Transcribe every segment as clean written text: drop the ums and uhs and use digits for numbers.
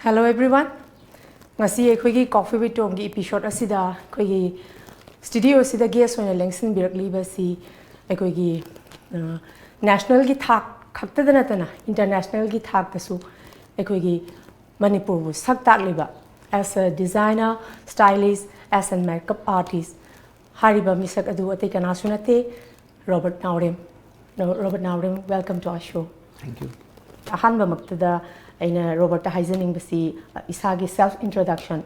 Hello everyone. Ngasi ekhoi Coffee with Tom gi episode asida khoi studio asida guest oina lengsin birakli basi ekhoi gi national gi thak khakta dana tana international gi thak tasu ekhoi gi Manipur bu sak tak liba as a designer, stylist, as a makeup artist. Hariba misak adu ate kana sunate Robert Naorem. Robert Naorem, welcome to our show. Thank you. Ahanba maktada aina Robert haizening basi isagi self introduction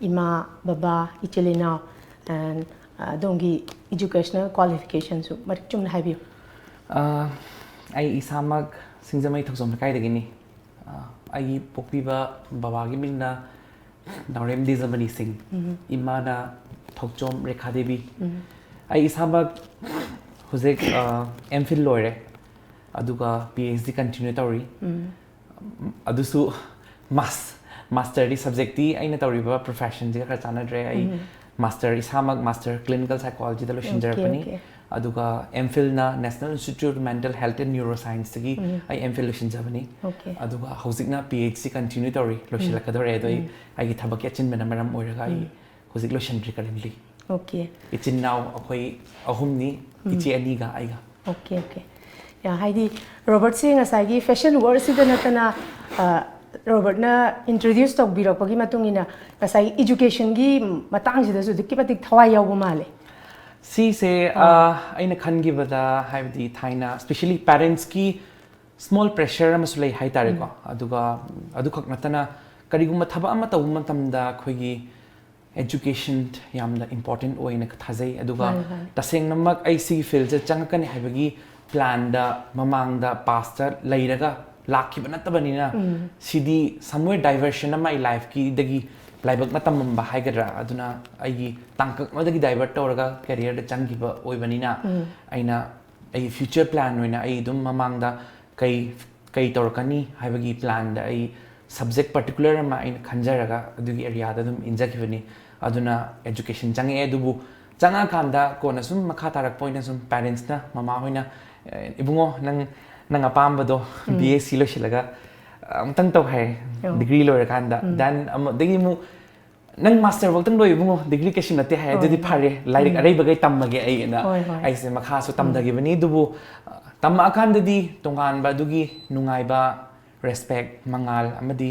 ima baba ichilina and dongi educational qualifications marik chumna haibiu ai isamak singzamai thoksom kai dagini ai pokpiba baba gi minna Naorem dizamani sing ima na thokchom rekha devi ai isamak hojek MPhil loire aduga PhD continue tawri adusu master di subject di aina tawriba profession ji ka chana dre ai master isamak master clinical psychology da lo shinjarapani aduga MPhil na National Institute of Mental Health and Neuroscience gi ai MPhil lo shinjabani aduga hojik na PhD continue tawri lo shilakadore doi ai gi thabak yachin mena maram oiraga ai hojik lo shandri currently okay ichin now akoi ahum ni ichi ani ga ai ga okay ya haidi Robert sing asagi fashion world sida natana Robert na introduce tok birakpagi matungina asai education gi matang sida su dikipatik thawai yaw male si se aina khangi bada haibdi thaina especially parents ki small pressure amasulai hai tare ko aduga adukak natana kariguma thaba ama taw matamda khoigi education yamda important oina thazai aduga taseng namak ai si field je changakani haibagi plan da mamang da pastor lairaga lakhi banattabani na sidi somewhere diversion ama I life ki dagi laibak na tamamba haigadra aduna ai tangkak madagi divert tawraga career da changiba oibani na aina ai future plan oina ai dum mamang da kai tawrakani haibagi plan da ai subject particular ama ai khanjaraga adugi area da dum injakibani aduna education change edubu changa kanda kona sum makha tarak point sum parents na mama hoina ibungo nang apambado BSc lo shilaga amtang taw hai degree lo rakanda dan dagi mu nang master work tang lo ibungo degree ke shinate hai jadi phare like arai bagai tammage ai na ai se makha su tamdagi bani dubu tamma akanda di tongan ba dugi nungai ba respect mangal amadi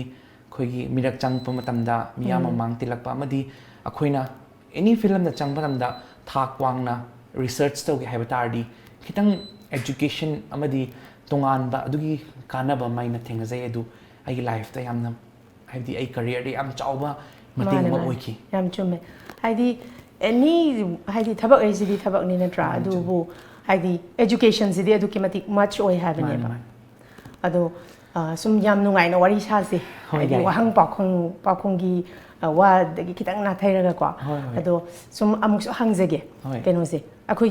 khoigi mirak changpa matamda miya mamang tilakpa amadi akhoina any film na changpa matamda thak wangna research tawgi haibatardi kitang education amadi tongan ba adugi kanaba maina thengazai adu ai life ta yamna haidi ai career de am chawba mating ma oiki yam chume haidi any haidi thabak ai sidi thabak ni na tra adu bu haidi education sidi adu kimatik much oi have ne ba adu sum yam nungai na wari sa se haidi wahang pakhong gi wa dagi kitang na thairaga ko ado sum amuk so hangjage keno se akhoi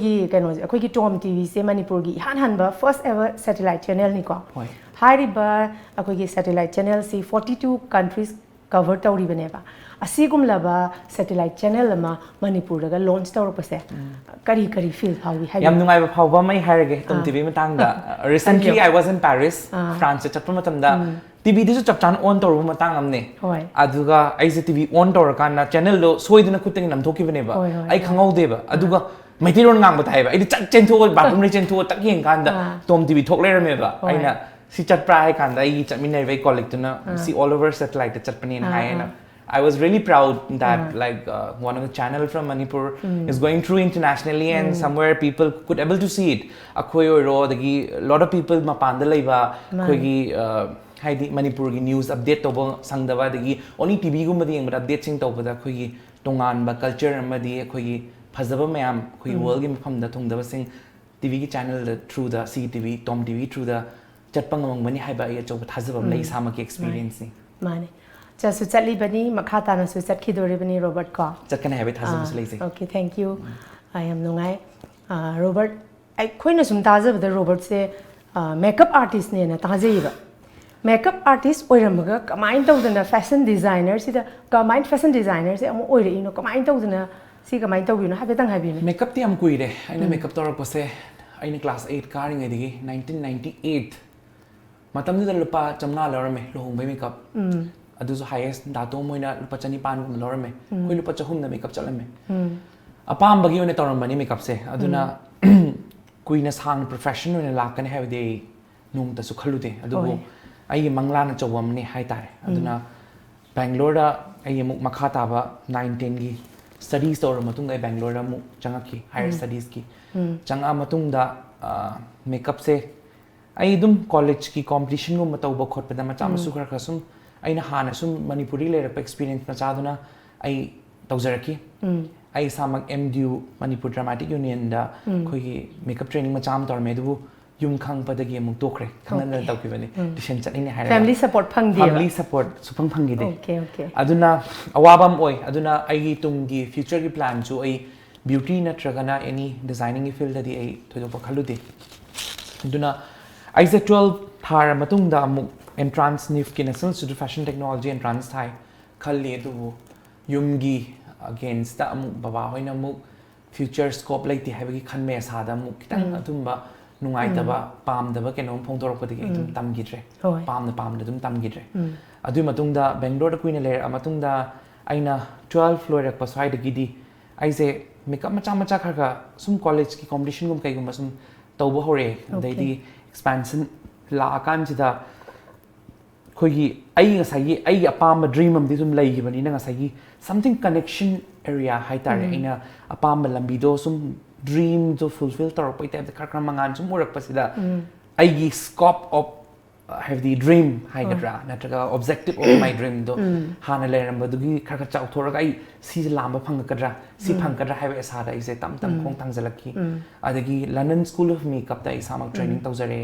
gi Tom TV se Manipur gi han ba first ever satellite channel ni ko hariba akhoi gi satellite channel si 42 countries cover tawri bane ba asigum laba satellite channel ma Manipur daga launch tawr pase kari feel how we yam nungai ba phawba mai harage Tom TV matang da recently I was in Paris France chappa matam da TV disu chapchan on tawr matang amne aduga ai se TV on tawr kana channel lo soiduna khuteng nam thoki bane ba ai khangau de ba aduga maitirong ngang ba thai ba ai chat chen tho bathroom ni chen tho tak yeng kan da Tom TV thok le rame ba aina si chat pra ai kan da ai chatminai vai colleague tuna si all over satellite chatpani na hai na I was really proud that like one of the channel from Manipur is going through internationally and somewhere people could able to see it akhoi ro dagi lot of people mapanda leiba khoi gi haidi Manipur gi news update tobo sangdaba dagi only TV gum madi yeng update sing tobo da khoi gi tongan ba culture amadi khoi gi phajaba mayam khoi world gi mafam da thongdaba sing TV gi channel through the CTV Tom TV through the chatpang amang mani haiba ya choba thajaba lei samaki experience ni mane chasu chatli bani makhata na su chat khidore bani Robert ko chatkana haiba thajaba su leise okay thank you I am nungai Robert ai khoina sum tajaba da Robert se makeup artist ne na tajaiba makeup artist oiramaga kamain tawdana fashion designer sida kamain fashion designer se amu oire ino kamain tawdana si kamain tawbino habetang habino makeup ti am kuire aina makeup tor ko se aina class 8 karing edigi 1998 matamdi da lupa chamna lorame lohong bai makeup ꯑꯗꯨꯁꯨ highest dato moina lupa chani pan gum lorme khoi lupa chahum na makeup chalame apam bagi one torambani makeup se aduna kuina sang professional ne lakane have de nung ta su khalude adubu ai mangla na chawam ne hai tare aduna Bangalore da ai muk makha ta ba 910 gi studies tor matung ai Bangalore da mu changa ki higher studies ki changa matung da makeup se ai dum college ki competition gum matau ba khot pa da ma chama su khar khasum aina hana sum manipuri le rap experience na chaduna ai tawjaraki ai samak MDU Manipur Dramatic Union da khoi makeup training ma cham tor me du yum khang padagi mu tokre khangna taw ki bani tuition chatni ne haira family support phang di family support supang phangi de okay aduna awabam oi aduna ai gi tung gi future gi plan chu ai beauty na tragana any designing field da di ai thodo pakhalu de aduna ai se 12 thar matung da mu entrance NIF ki National Institute of Fashion Technology entrance thai khalli du yumgi against da mu baba hoina mu future scope like ti habagi khanme sada mu kitang atumba nungai taba pam daba kenom phongtorok padi ekdum tam gidre pam da dum tam gidre adu matung da Bangalore da kuina layer amatung da aina 12 floor rak pasai da gidi aise makeup macha kharga sum college ki competition gum kai gum sum tawba hore daidi expansion la akan chida khoi ai ngasai ai apam dream am di sum lai bani na ngasai something connection area hai tare aina apam lambi do sum dream to fulfill tor pai ta khar mangan sum urak pasida ai gi scope of have the dream hai gadra natraga objective of my dream do hana leram badugi khar chau thoraga ai si lamba phang kadra si phang kadra hai sa da ise tam khong tang jalaki adagi London School of Makeup da isamak training tawjare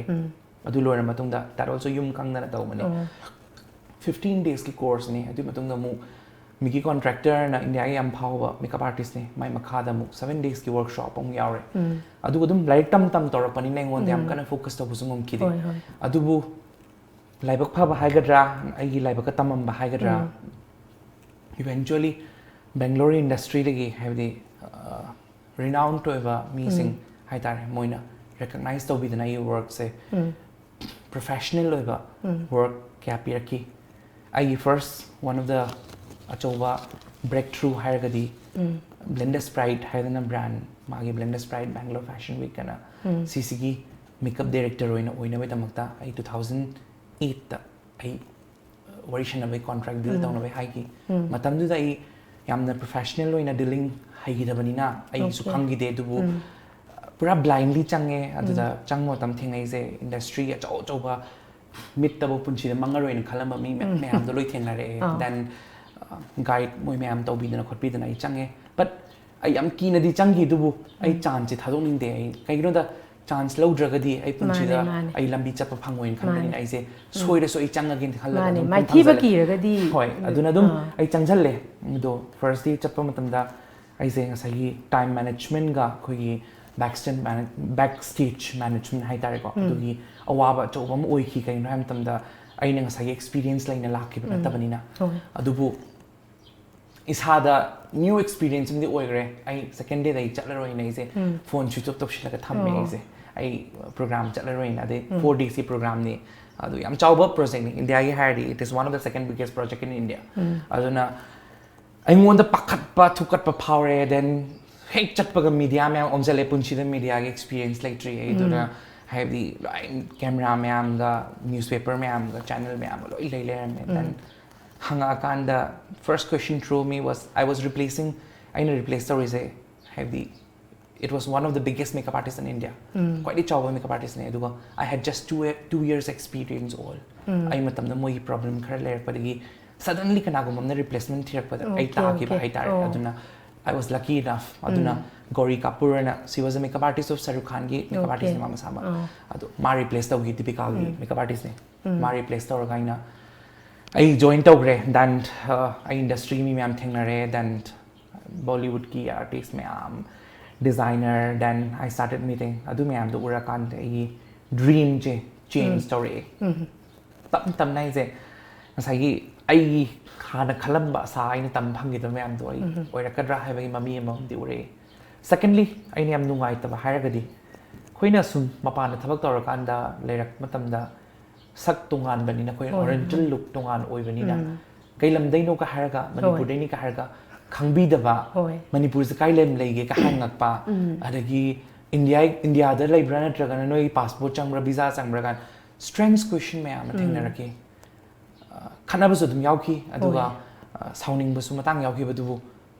adu loira matung da that also yum kang na taw mani 15 days ki course ni adu matung da mu migi contractor na India ai am phawa makeup artist ni mai makha da mu 7 days ki workshop ong yaure adu dum like tam tor pani nei ngon am kana focus to busungom ki de adu bu laibak pha ba hai gadra ai gi laibak tamam ba hai gadra eventually Bangalore industry de gi have the renowned to eva missing hai tare moina recognize to be the nai work say professional eva work kya piraki ai first one of the achoba breakthrough hairgadi Blenders Pride haidana brand magi Blenders Pride Bangalore Fashion Week kana CCG makeup director oina medamakta ai 2008 ta ai warishan away contract deal down away haigi matam du ai yamna professional oina dealing haigi da banina ai su khangi de dubu pura blindly change aduda changmo tam thingai je industry a choba mit tabo punchi de mangaroin khalama mi me am do loi thenare then guide moi me am to bi na khotpi na ai change but ai am ki na di changi dubu ai chance thadong ning de ai kai no da chance lo dragadi ai punchi da ai lambi chapa phangoi khanani ai je soira so ai changa gen khala mane mai thi ba ki ragadi hoi aduna dum ai changjalle do first day chapa matam da ai je ngasai time management ga khoi backstage management hai tare ko dugi awaba chobam oi ki kai no ham tam da ai na ngasai experience laina lakki bana tabanina adubu ishada new experience in the oigre ai second day dai chatlaroi na ise phone switch off top shila ka thamme ise ai program chatlaroi na de 4 days program ni adu yam chawba project ni India gi hari it is one of the second biggest project in India aduna ai ngonda pakhat pa thukat pa phawre then hek chatpaga media me omjale punchi the media gi experience like tree ai duna have the camera me am the newspaper me am the channel me am loi lei le then hanga kan the first question through me was I was replacing I know replace stories have the it was one of the biggest makeup artists in India quite a chawba makeup artist ne aduga I had just 2 years experience all I matam da moi problem khar le padigi suddenly kana go mamna replacement thirak pada ai ta ki ba ai tar aduna I was lucky enough aduna Gauri Kapoor na she was a makeup artist of Shahrukh Khan gi makeup artist ne mama sama adu ma replace ta gi Deepika gi makeup artist ne ma replace ta gaina I joined togre then I industry mi am thengnare then Bollywood ki artist me am designer then I started meeting adu me am do urakan ai dream je change story tam nai je sai gi ai khana khalamba sa ai na tam phangi do me am do ai oirakadra hai bagi mami am di ure secondly ai ne am nungai ta hairagadi khoina sum mapana thabak tawrakan da leirak matam da sak tungan bani na khoi oriental look tungan oi bani na kai lam dai no ka haraga manipur dai ni ka haraga khangbi daba manipur se kai lem lege ka hangak pa adagi India da laibra na traga na noi passport changbra visa changbra kan strengths question me am thengna raki khana bu dum yauki aduga sounding bu su matang yauki bu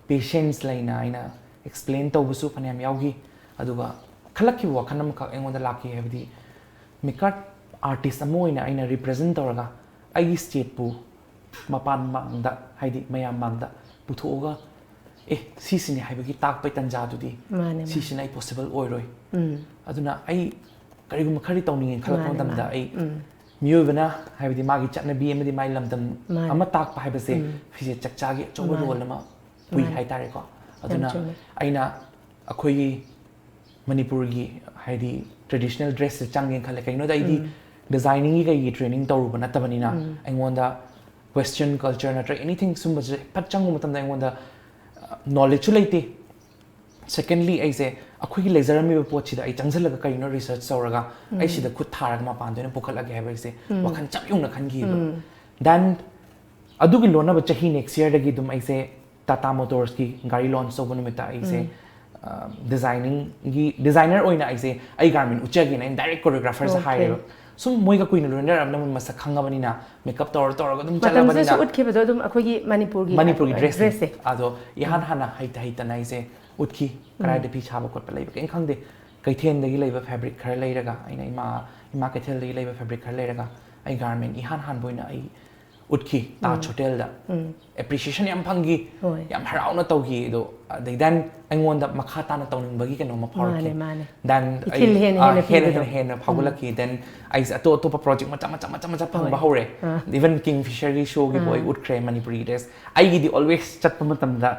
patience laina aina explain to bu su phanyam yauki aduga khalaki wa khanam ka engon da laki hebdi makeup artist amoina aina represent toraga ai state pu mapan mangda haidi mayam mangda puthoga sisini haibagi tak pai tanja dudi sisina possible oiroi aduna ai karigum khari tawning khalak damda ai miyobana haibadi magi chatnabi amadi mai lamdam ama tak pa haibase fise chakchagi choba role ama pui hai tare ko aduna aina akhoi manipur gi haidi traditional dress changeng khale kaino da idi designing gi training tawruba natabanina aingonda western culture natra anything sumba patchangu matam da aingonda knowledge laite secondly I say akhoi gi laser mi po chi da ai changzalaga kaino research sauraga ai sida khut tharaga ma pan doina pukhalage hai se wakhan chap yung na khan gi then adugi lona ba chahi next year dagi dum ai say Tata Motors ki gari launch so bunu meta ai say designer oina I say ai garment uchagi na direct choreographers hire so moi ga kuina lona ram namun masa khanga bani na makeup tor ga dum chala bani na ut kheba dum akhoi gi manipur gi dress ado ihan hana haita na I say utki karai de pi chaba kot palai ken khangde kaithen dagi leiba fabric khar leiraga aina ima kaithel dagi leiba fabric khar leiraga ai garment ihan han boina ai utki Taj Hotel da appreciation yam phangi yam harauna tawgi do they then aingonda makha ta na tawning bagi kano ma phawki then hen phawulaki then I to project macha phangba hore even Kingfisher gi show gi boy utkre manipuri dress ai gi always chatpa matam da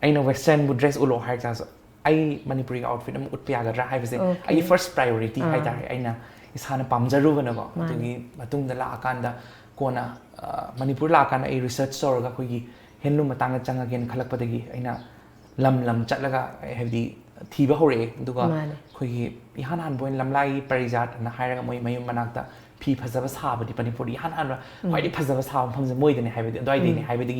aina western would dress ulo har cha ai manipuri outfit am utpya ga ra haibase ai first priority hai da aina isana pamjaru bana ko tugi matung da la akanda kona manipur la kana ai research sorga khoi henlu matanga changa gen khalak padagi aina lam chatlaga hebdi thiba hore duga khoi ihan han boin lamlai parijat na hairaga moi mayum manakta phi phajaba sabadi manipur ihan han khoi phajaba sab phangje moi deni haibadi doi deni haibadi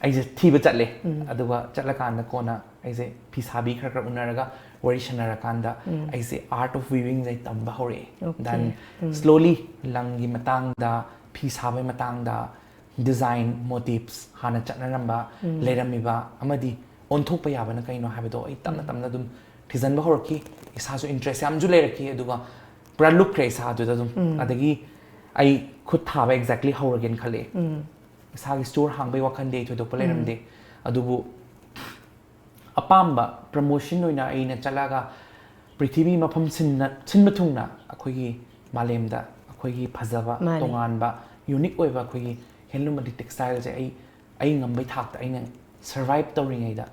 ai je thiba chatle aduga chatlakanda kona ai je phi sabi khar unaraga wari shanara kanda I say art of weaving jai tamba hore then slowly langi matang da phi sabai matang da design motifs hana chatna ramba lerami ba amadi onthok pa yabana kaino habado ai tamna dum thizan ba horki isa so interest am ju leraki aduga pura look kre sa du dum adagi ai khut thaba exactly how again khale isa gi store hang bai wakhan de to pa leram de adubu apamba promotion oina aina chalaga prithvi mafam sinma thungna akhoi malemda akhoi phajaba tonganba unique oiba akhoi handloom adi textile je ai ngambai thak ta aina survive tawringai da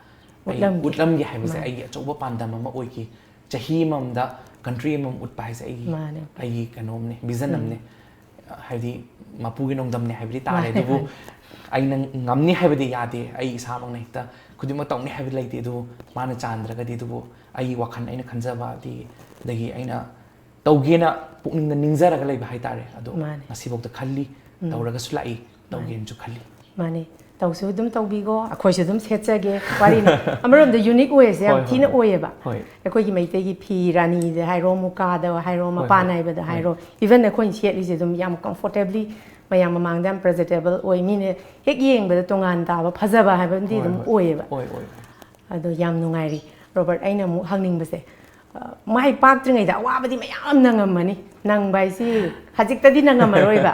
utlam gi haibase ai achoba pandam ma oiki chahi mamda country mam utpa haise ai kanom ne vision namne haidi mapugi nongdam ne haibri tare dubu aina ngamni haibadi yade ai samang ne ta khudima tawni habi laite du mana chandraga di du ai wakhan aina khanjaba di dagi aina tawgena pukning na ningzaraga laiba haitare ado nasibok da khalli tawraga sulai tawgen ju khalli mane tawsu dum tawbigo akhoi su dum sechage wari ne amarom the unique ways yam thina oyeba akhoi gi maite gi phi rani de hairo muka da hairo mapanai ba da hairo even akhoi set li se dum yam comfortably mayam mamangdam presentable oi mine hek yeng ba tongan ta ba phajaba ha ba ndi dum oyeba ado yam nungairi Robert aina mu hangning ba se mai pak tringai da wa ba di mayam nangamani nang bai si hajik ta di nangamaroi ba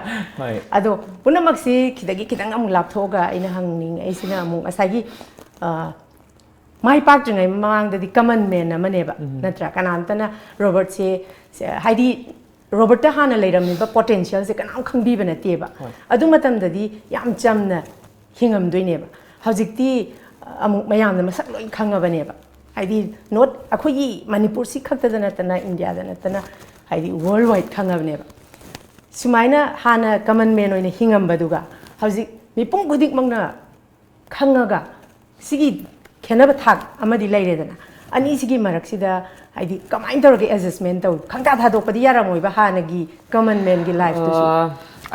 ado punamak si khidagi khidang am lapthoga aina hangning ai sina mu asagi mai pak tringai mamang da di common man amane ba natra kanantana Robert se haidi Robert ta hana leiramniba potential se kanam khangbiba nateba adu matamdadi yam chamna hingam doineba hawjikti amuk mayamna masak loi khangabaneba haidi not akhoi Manipur si khakta dana tana India dana tana haidi worldwide khangabaneba sumaina hana common man oina hingam baduga hawjik mipung gudik mangna khangaga sigi khenaba thak amadi leiredana ani sigi maraksida haidi kamain tawrage adjustment taw khangta thadok padi yaram oiba hanagi common man gi life to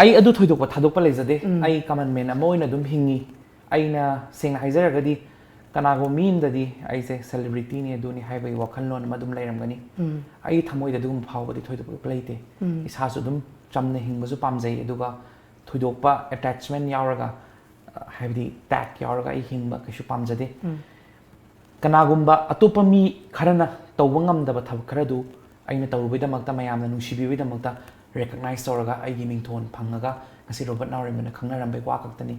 ai adu thoidokpa thadokpa leizade ai common man ama oina dum hingi aina sengna haizaragadi kanago mimdadi aise celebrity ni aduni haibai wakhalon madum lairamgani ai thamoida dum phawbadi thoidokpa leite isa su dum chamna hingbasu pamjai aduga thoidokpa attachment yauraga haibdi tag yauraga ai hingba kaishu pamjade kanagumba atopa mi kharana tawba ngamdaba thab kharadu aina tawrubidamakta mayamna nungsibibidamakta recognize toraga aigi mingthon phangaga ngasi Robert Naorem na khangnarambai wa kaktani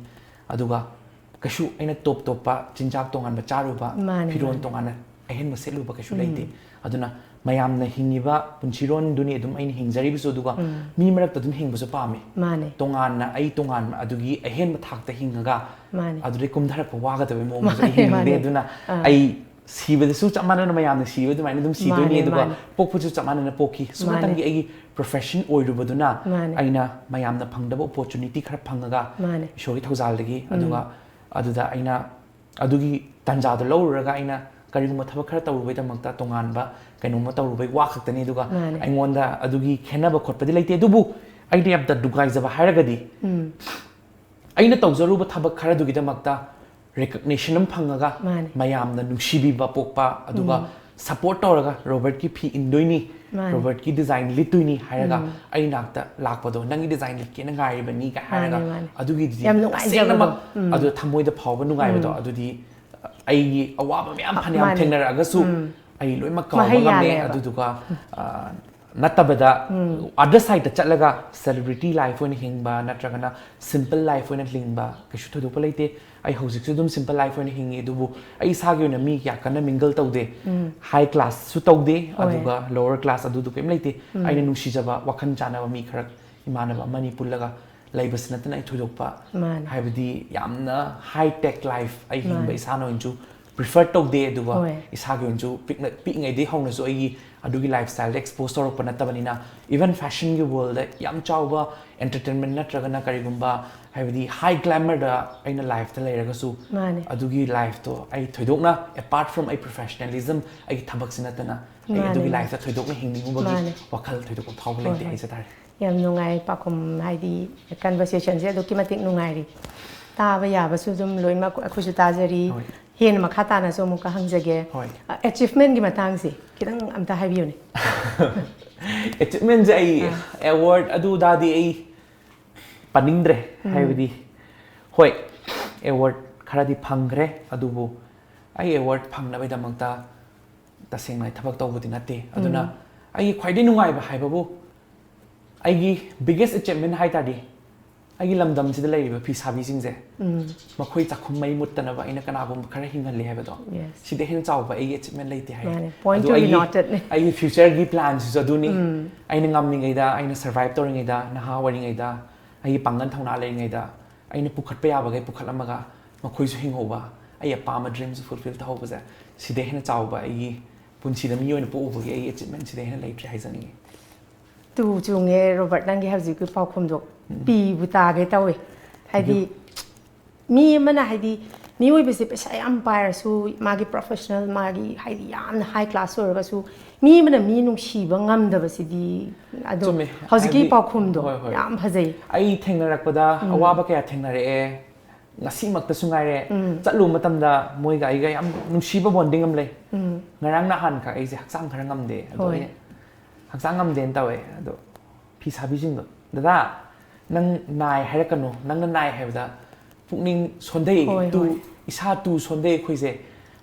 aduga kashu aina top topa chinjak tongan ba charuba phiron tongan ahen ma selu ba kashu leite aduna mayamna hingiba punchiron duni adum aina hingjari bisu aduga mi marak adum hingbusu pami tongan na ai tongan adugi ahen ma thakta hingaga aduri kumdharak wa ga tabe mo ma hingde aduna ai sibedasu chamana na mayamna sibedu maina dum sidoni aduga pokpuchu chamana na poki sumatangi ai profession oirubaduna aina mayamna phangdaba opportunity khara phangaga ishori thawjaldagi aduga aduda aina adugi tanjada lowraga aina kariguma thaba khara tawrubaidamagta tonganba kainoma tawrubai wa khaktani aduga aingonda adugi khenaba khotpadi leite adubu aini abda dugaizaba hairagadi aina tawjaruba thaba khara dugidamagta recognition am phangaga mayamna nungsibiba pokpa aduga support toraga Robert ki phi indoini Robert ki design lituini hairaga ai nakta lakpado nangi design lit ke na ngai bani ka hairaga adugi di yam nungaijaba adu thamoida phawba nungai bado adudi ai awaba myam phanyam thengnaraga su ai loima kawba ngamne aduduga natabada other side ta chatlaga celebrity life oina hingba natragana simple life oina lingba kashu thodopa leite ai hojik su dum simple life oina hingi dubu ai sagi oina mi kya kana mingle taude high class su taude aduga lower class adu du kem leite aina nungsi jaba wakhan chana mi kharak imanaba mani pullaga laibas natana ai thodokpa haibadi yamna high tech life ai hingba isano inju prefer taude aduga isagi inju pikngai de hongna so ai adugi lifestyle expose torok panatabani na even fashion gi world yam chawba entertainment natragana karigumba haibadi high glamour da aina life ta leiraga su adugi life to ai thoidokna apart from ai professionalism ai thabak sinatana ai adugi life ta thoidokna hingningubagi wakhal thoidok phawba leite ai satare yam nungai pakum haidi conversation je aduki matik nungai ri taba yaba su dum loima akhusu tajari hen makata na so muka hangjage achievement gi matang si kitang amta haibiyo ni achievement ai award adu dadi ai paningdre haibidi hoi award kharadi phangre adubu ai award phangna bai damangta tasengna thabak tawbudi nate aduna ai khwaidai nungai ba haibabu ai gi biggest achievement haitadi ai lamdam sida leiba phi sabi singje makhoi chakhum mai muttana ba ina kana gum khara hingal le habado sida hen chawba ai achievement leite hai point to be noted ai future gi plans so duni aina ngamni ngai da aina survive toring ngai da na ha wari ngai da ai pangan thongna le ngai da aina pukhat pa ya ba gai pukhat amaga makhoi su hingoba ai apama dreams fulfill ta hoba ja sida hen chawba ai punsi da mi yoina pu ubu ai achievement sida hen leite hai jani tu chunge Robert nangi hauji ku paukhum dok pi buta ge tawe haidi mi mana haidi mi oi bese pesa yam pair su magi professional magi haidi yam high class or su mi mana mi nung shi ba ngam da basidi ado hauji ki paukhum do yam phajai ai thengnarak pada awaba kya thengnare e ngasi makta sungaire chatlu matamda moi ga ai ga yam nungsiba bonding am le ngarang na han kha ai je haksang khara ngamde ado haksang ngamde tawe ado phi sabi jing dada nang nai hairakano nang nai haibda pukning sondai tu isa tu sondai khoise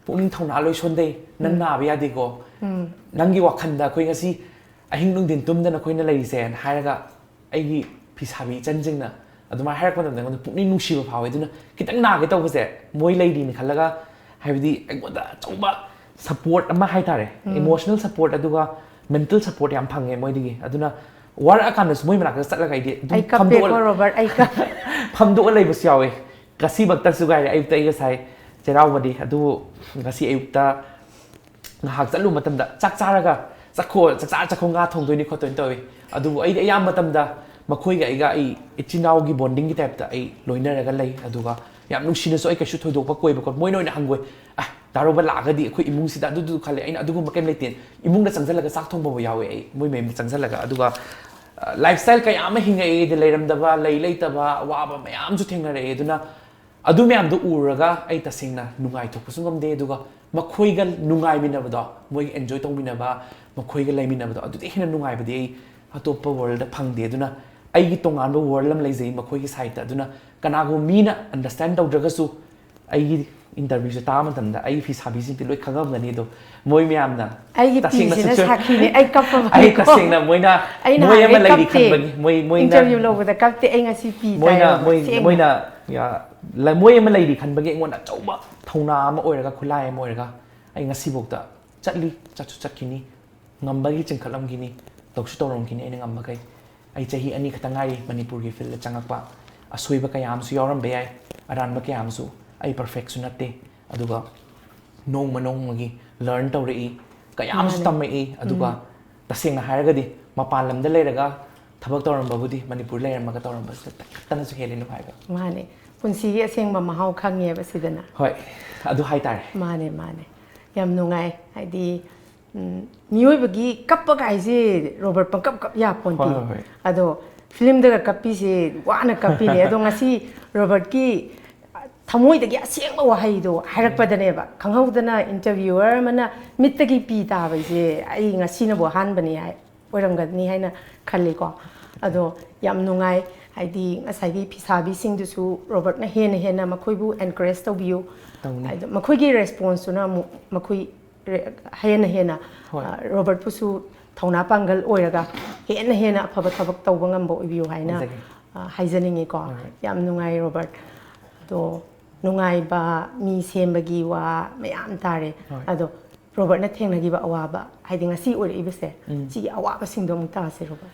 pukning thona loi sondai nang na ba yadi ko nangi wakhanda khoi ngasi ahing nung din tumdana khoina leise an hairaga aigi phisabi chanjingna aduma hairakpa nang pukning nungsiba phawe duna kitang na ge tawbase moi leidi ni khalaga haibdi agoda chauba support ama haitare emotional support aduga mental support yam phange moi digi aduna war akan moi mana ka satla gaidi ai ka pe ko Robert ai ka phamdo lei bus yawe kasi bakta su gai ai tai ga sai cherau badi adu kasi ayukta ngahak chalu matamda chak charaga chakho nga thong doi ni khotoi toi adu ai ayam matamda makhoi ga iga ai ichinau gi bonding gi type ta ai loinaraga lei aduga yam nungsina so ai ka shu thodok pa koi ba ko moi noi na hangoi ah daro ba la ga di khoi imung sida adu khale ai adu ma kem leiten imung da changjalaga sak thong ba yawe ai moi mem changjalaga aduga lifestyle kaya ama hingai de leiramdaba leitaba waba mayam su thengnare aduna adu mayam do uraga ai tasingna nungai thokpasum ngamde aduga makhoiga nungai minabado moi enjoy tongminaba makhoiga laiminabado adu de hina nungai badi ai atopa world da phangde aduna ai gi tonganba world lam leijai makhoigi side aduna kanago mina understand tawdragasu ai interview se ta matamda ai fi sabi sin ti loi khagam gani do moi myam na ai tasingna sakhi ne ai kappa ai tasingna moina moi ama lady khanbani moi interview lobada kapte ai ngasi pi moina ya la moi ama lady khanbagi ngona chauba thauna ama oiraga khulai ama oiraga ai ngasi bokta chatli chachu chatkini ngambagi chingkhalam gini toksu torong gini ai ngambagai ai chahi ani khatangai manipur gi fil changakpa asoiba kayam su yoram be ai aran ba kayam su ai perfect su natte aduga nong manong magi learn tawrei kayam su tamai aduga tasengna haragadi mapan lamda leiraga thabak tawram babudi manipur leiram maga tawram bas tana su helinu phaiga mane punsi gi asengma mahau khangye basidana hoi adu hai tare mane yam nungai haidi mioi bagi kappa kai se Robert pangkap ya ponti ado film daga kappi se wana kappi ne ado ngasi Robert ki thamoi dagi asengba wahai do harakpadane ba khanghaudana interviewer mana mittagi pi ta ba se ai ngasi na bo han bani hai oiramgani haina khalli ko ado yam nungai haidi ngasai gi phisabi sing du su Robert na hena makoi bu encourage to biu ado makoi gi response na makoi hena Robert pusu thona pangal oiraga hena afaba thabak tawba ngamba oibiu haina haijaningi ko yam nungai Robert do nungai ba mi sembagi wa mayam tare ado Robert na thengnagi ba awaba haidi ngasi ori ibse chi awaba singdo mukta se Robert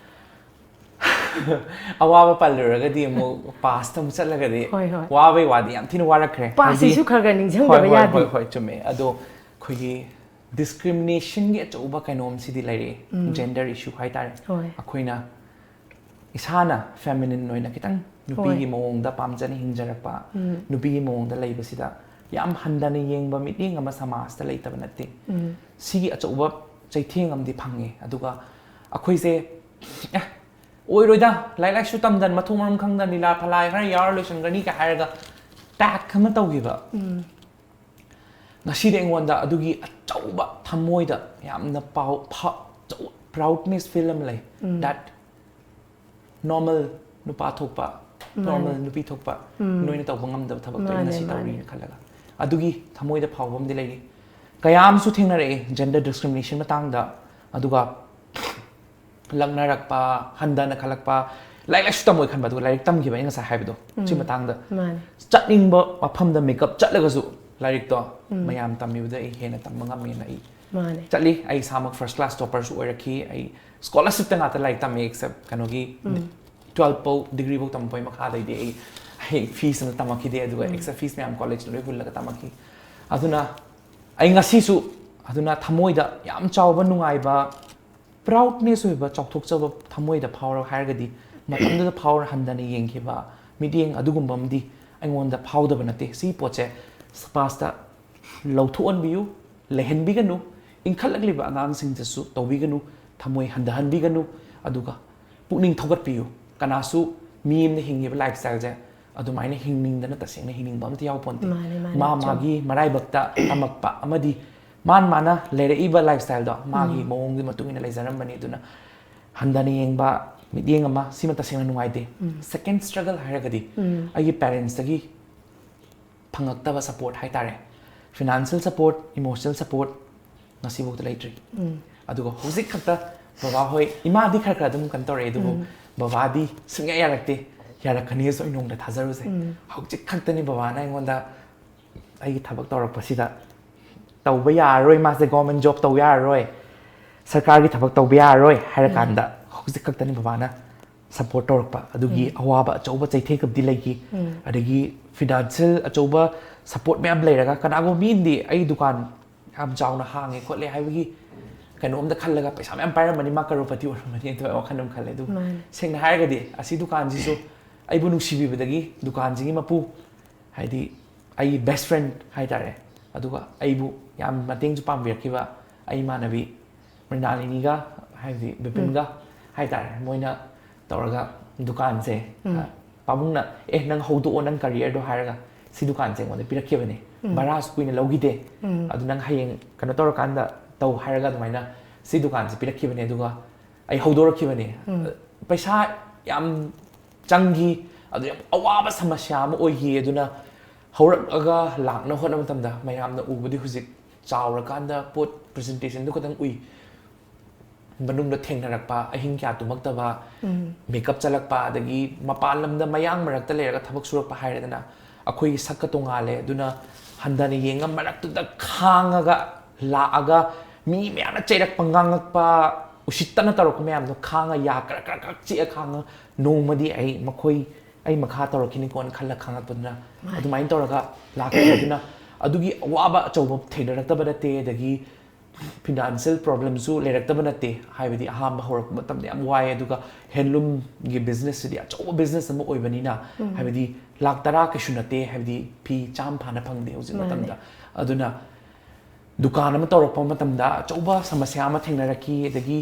awaba paluraga di mo pasta mu chatlaga di wabai wadi yam thina warakre pasi su khaga ningjang da ba yadi hoi chume ado khogi discrimination ge choba kainom sidi laire gender issue hai tare akhoina isana feminine noina kitang nupi gi mong da pamjani hingjarakpa nupi gi mong da leiba sida yam handana yengba meeting ama samas ta leitaba natte sigi achoba chaitheng amdi phange aduga akhoi se oiroida lai shu tamdan mathungram khangdan lila phalai khara yar lotion gani ka haraga tak khama tawgiba ngasi de ngwanda adugi achauba thamoida yamna pau proudness film lay that normal nupa thokpa normal nupi thokpa noina tawba ngamda thabak to ngasi tawri khalaga adugi thamoida phawbam de lay kayam su thengnare gender discrimination matangda aduga lagna rakpa handana khalakpa lai shu tamoi khanba du lai tamgi ba ngasa haibido chi matangda chatningba mafamda makeup chatlaga su like तो ma'am तमीबद हेन तमें चली सामक first class topper रखी scholarship तक like तमें except कहोगी 12 पौ डिग्री पौ तमपोई मखादी फीस तमखीदे एक्सेप्ट फीस मैम कॉलेज लोई हुल तमखी थमोद याम चाव नुआब प्राउडनेस चौथोचब थमोद फावर है मतलब फावर हंदना येंब मिटिंग अदुगुम्बमदी अइंगोंदा फाउदब नते सी पोचे पास्ता लौथोअनबियु लेहनबिगनु इंखलगलिबा आगांसिंगजसु तौबिगनु थमोय हंदहनबिगनु अदुगा पुनिंग थौगतपियु कनासु मीमने हिंगिबा लाइफस्टाइल जे अदुमाइने हिंगनिंगदना तसेंगना हिंगिंगबा अमति यावपोंते मा मागी मराइबक्ता तमक्पा अमदि मान माना लेरेइबा लाइफस्टाइल दो मागी मोंगदि मतुंगिना लेजरमबनी अदुना हंदना येंगबा मिडियंग अमा सिमा तसेंगना नुंगाइते सेकंड स्ट्रगल हायरगदि आगी पेरेंट्स तगी फंगक्तबा सपोर्ट है तारे फाइनेंशियल सपोर्ट इमोशनल सपोर्ट नसीबोत लेट्री अदुगो हुजिक खक्ता बाबा होय इमादी खरखर दम कन तोरे दुगो बाबादी सिंगा यारक्ते यारखनी सो इनोंदा थाजरुसे हुजिक खक्तनी बाबा ना इंगोंदा आइगी थबक तौरपसिदा तौबा यारोय मासे गवर्नमेंट जॉब तौ यारोय सरकार की थबक तौबा यारोय हायरकांदा हुजिक खक्तनी बाबा ना सपोर्ट तौरपा अदुगी अवाबा अचौबा चैथे कबदी लेगी अदगी फिनांशियल अचौबा सपोर्ट मैम लेरगा कनागो मीनदी आई दुकान याम चावना हांगे खोले हाइबगी कनोमदा खल्लगा पैसा मैम पायरमनी मा करोपति ओरमनी तो वखनम खले दु सेंगना हायगदी असि दुकान जिसु आइबु नुसिबिबदगी दुकान जिगी मपु हाइदी आई बेस्ट फ्रेंड हाइतारे अदुगा आइबु याम मतेंग जु पामबिरखिबा आई मानबी मृणालिनीगा हाइदी बिपिनगा हाइतारे मोइना तौरगा दुकान से पाबुंगना नंग हौदो नंग करियर दो हायरगा सी दुकान से मोने पिरखिबने बरास कुइने लौगिदे अदु नंग हयेंग कनो तौर कांदा तौ हायरगा दुमाइना सी दुकान से पिरखिबने दुगा आई हौदोरखिबने पैसा याम चंगी अदु याम अवाबा समस्या अम ओइगी अदुना हौरगा लाकना होना मतमदा मयामना उबदि हुजिक चावरकांदा पोट प्रेजेंटेशन दु खतंग उइ मनुंग थेंगनरक्पा अहिंग क्या तुमक्तबा मेकअप चलक्पा अदगी मपान लमदा मयांग मरक्ता लेरगा थबक सुरक्पा हायरेदना अखोई सक्का तोंगाले दुना हंदाने येंगा मरक्तुदा खांगागा लाआगा मी म्याना चैरक पंगांगक्पा उसितना तरोक म्यामनो खांगा या करक ची खांगा नोमदी आई मखोई आई मखा तरोकिनि कोन खल्ला खांगक्पदना अदुमाइन तोरगा लाकदुना अदुगी अवाबा चौब थेंगनरक्तबा नते दगी financial problems su lerakta nate haibadi aham horak matam yam wai aduga handloom gi business di acho business am oibani na haibadi lak tara ka shunate haibadi phi cham phana phangde hoji matam da aduna dukan am torok matam da choba samasya ma thengnaraki adagi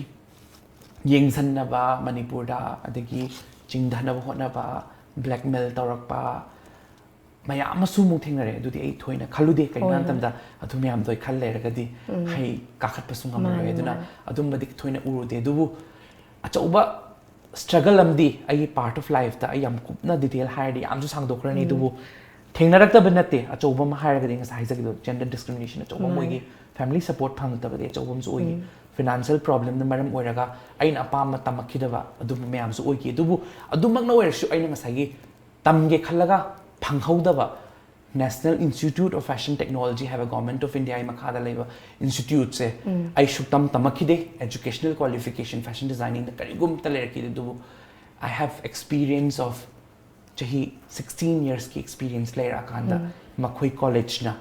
yengsan ba manipur da adagi chingdhana hona ba blackmail torak pa mayam su mu thengnare adudi ai thoina khalude kaina tamda adu mayam doi khalle ragadi hai kakhat pasung amare aduna adum badik thoina urude dubu achauba struggle amdi ai part of life ta ai yam kupna detail haidi am su sangdokrani dubu thengnarakta banate achauba ma hairagadi ngasai jagi gender discrimination achauba moigi family support phangta bade achaubam su oigi financial problem na maram oiraga aina apam tamakhidaba adu mayam su oigi dubu adumak na oirsu aina ngasai gi tamge khallaga Panghaudaba National Institute of Fashion Technology have a Government of India Makada Labor Institute se I shuktam tamakide educational qualification fashion designing the karigum talerki du I have experience of chahi 16 years ki experience lera kanda makhoi college na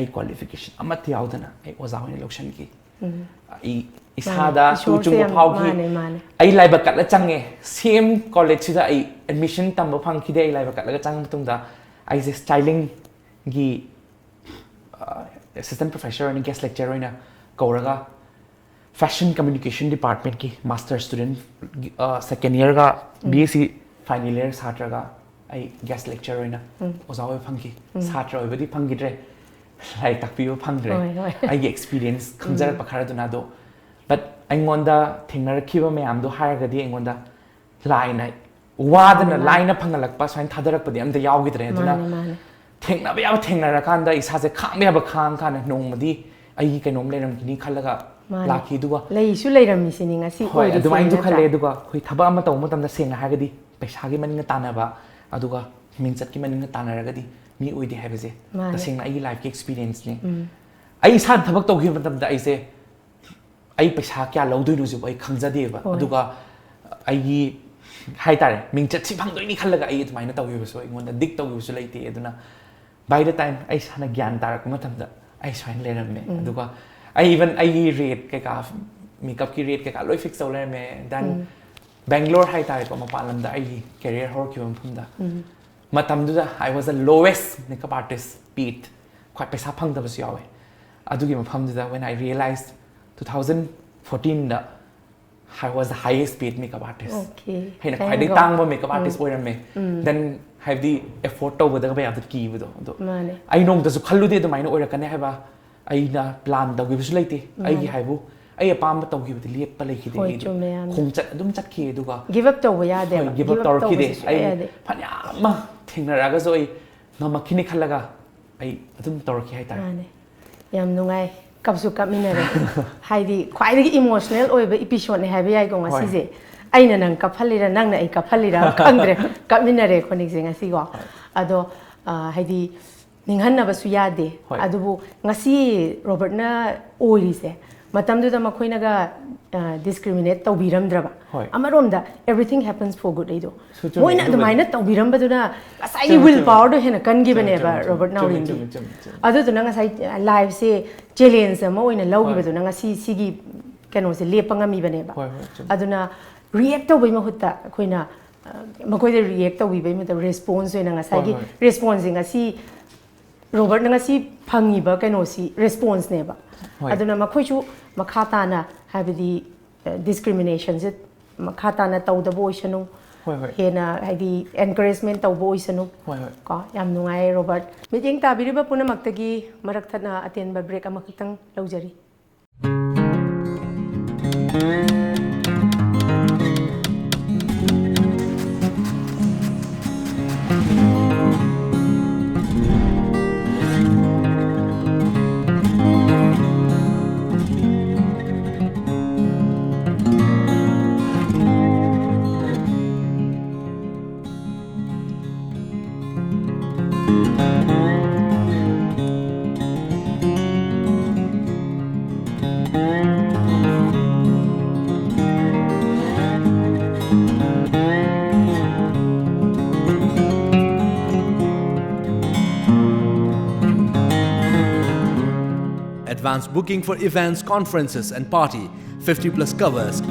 I qualification amat yaudana I was awani lokshan ki I isada tu chung phau ki ai lai bakat la change same college da ai admission tam phang ki de ai lai bakat la chang tung da ai je styling gi assistant professor and guest lecturer ina kauraga fashion communication department ki master student second year ga BSc final year satra ga ai guest lecturer ina ozawe phang ki satra oi badi phang gi dre lai takpiyo phang dre ai experience khamjar pakhara duna do but aingonda thengnarakhiba mayam do haragadi aingonda line wadana line phangalakpa sain thadarakpadi amda yawgidre aduna thengna ba thengnarakanda isa se khangme ba khang kana nongmadi ai kainom leram kini khalaga lakhi duga lei su leirami sini ngasi hoi adumai du khale duga khoi thaba ama taw matamda sengna hagadi paisa gi maninga tanaba aduga minchat ki maninga tanaragadi mi oide habese tasengna ai life ki experience ni ai sa thabak taw gi matamda ai se ai paisa kya lodoi nu ju ai khangjade ba aduga ai hai tare mingchat si phangdoi ni khallaga ai atmaina taw gi so ingonda dik taw gi so leite aduna by the time ai sana gyan tarak matamda ai swain lerame aduga ai even ai rate ke ka makeup ki rate ke ka loi fix taw lerame then Bangalore hai tare ko mapalamda ai career hor kyom phumda matamduda I was the lowest makeup artist beat khwai paisa phangda bas yawe adugi maphamduda when I realized 2014 da I was the highest paid makeup artist okay hey na khwai dai tangba makeup artist oirame then have the effort to wada ba yadut ki budo do ai nong da su khallude do maina oirakane haba ai na plan da gi su leite ai gi haibu ai apam ba tawgi budi lep pa leiki de khongchat adum chat ki duga give up to ya de give up to ki de ai phanya ma thingnaraga zo ai ngamakhini khallaga ai adum torki hai ta yam nungai kapsu kapminare haidi khwaidagi emotional oiba episode ne habi ai go ngasi je aina nang kaphalira nang na ai kaphalira khangdre kapminare khonik je ngasi go ado haidi ninghanna basu yade adubu ngasi Robert na oiri se matamdu da makhoina ga discriminate tawbiramdraba amaromda everything happens for good aido moina adumaina tawbirambaduna asai will power do hena kangi bane ba Robert Naorem adu to nanga sai live se challenge ma oina lawgi badu nanga sigi kano se lepanga mi bane ba aduna react tawbai ma hutta khoina makoi de react tawbi bai ma response oina nga sai gi response nga si Robert nanga si phangi ba kano si response ne ba aduna makhoi chu makhata na habidi discrimination je makha tana tawdaba oisanu hena haidi encouragement tawba oisanu ko yam nungai Robert meeting tabiriba punamakta marak thana atenba break amakhtang laujari Advanced booking for events, conferences and party, 50+ covers.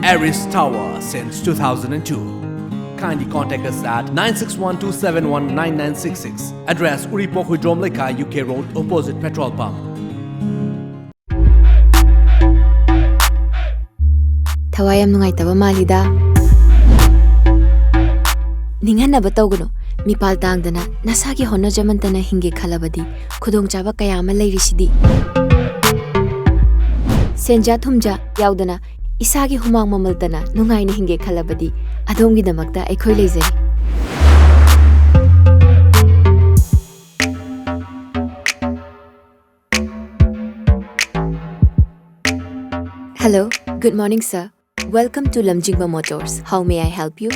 Aris Tower since 2002. Kindly contact us at 9612719966. Address Uripok Hudrom Leka, UK Road, opposite petrol pump. Thawayam nungai taba malida. Ningan ba tawguno mipal tangdana nasagi honno jamantana hinge khalabadi khudong chaba kayama leirisidi senja thumja yaudana isagi humang mamaltana nungai ni hinge khalabadi adongi damakta aikhoi leizari Hello, good morning sir. Welcome to Lamjingba Motors. How may I help you?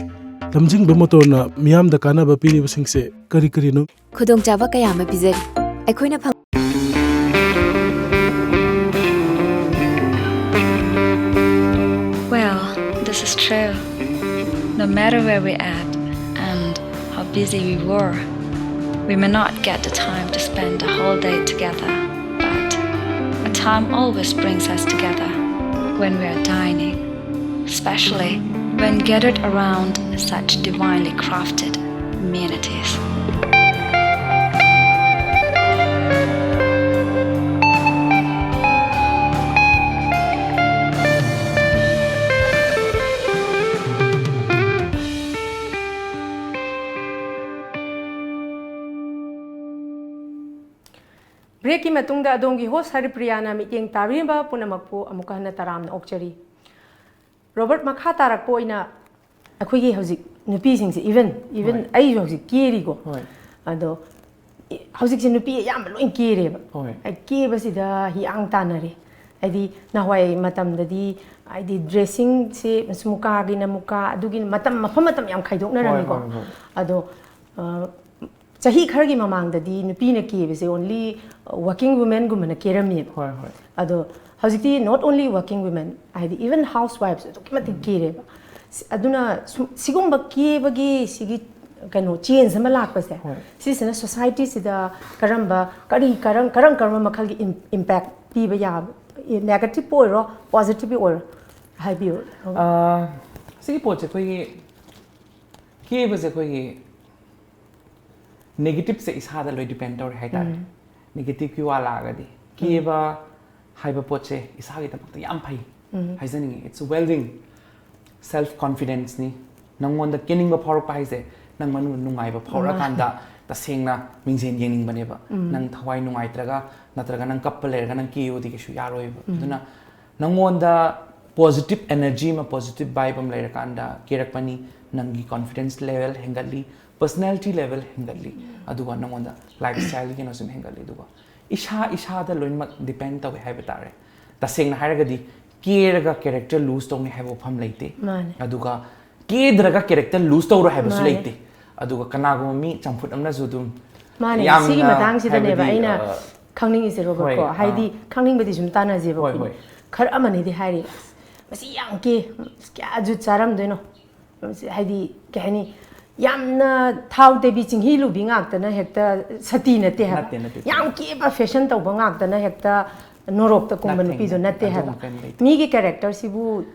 lamjingbatomtv miyam da kana ba piri basingse kari kari no khudong chaba kaya ma pizari aikhoina phang Well, this is true. No matter where we're at and how busy we were, we may not get the time to spend the whole day together, but a time always brings us together when we are dining, especially when gathered around such divinely crafted amenities. break ki matungda adongi host Haripriya na meeting tabiriba punamakpu amuka na taram na okchari Robert makha tarak po ina akhoi hauzik nupi sing even ai hauzik keri go ado hauzik sin nupi yam loin kere ba ai ke ba sida hi ang tanare ai na hwai matam dadi ai dressing se smuka gi na muka adugi matam mafam matam yam khaidok na rami go ado chahi khargi mamang dadi nupi na ke be se only working women gu mana kerami ado Howzikti not only working women, even housewives, aduna sigumba kebagi sigi kano change sama lakpase. Sisina society sida karamba karang makhalgi impact piba ya negative oiro positive oiro haibio. Sigi poche koi keba se koi negative se ishada loi depend or haita negative ki wala agadi keba haiba poche isagi tamakta yam phai haizani it's a welding self confidence ni nangwon da kening ba phor pa haise nang manu nungai ba phor kanda ta sengna mingsen yengning bane ba nang thawai nungai traga natraga nang kappale ga nang kiyo di keshu yaroi ba duna nangwon da positive energy ma positive vibe am laira kanda kerak pani nangi confidence level hengali personality level hengali aduga nangwon da lifestyle ki no sum hengali aduga isha da loinmak depend tawe haiba tare tasengna hairagadi keraga character lose tawni haibo pham leite aduga kedraga character lose tawro haiba su leite aduga kanago mi champut amna su dum mane sigi matang sida ne ba aina khangning ise Robert ko haidi khangning badi sum tana je ba khar amane di hairi masi yang ke kya ju charam deno haidi kahani yamna thau de bi ching hi lu bi ngak ta na hekta sati na te ha yam ki ba fashion tau ba ngak ta na hekta norok ta kum ban pi jo na te ha mi gi character sibu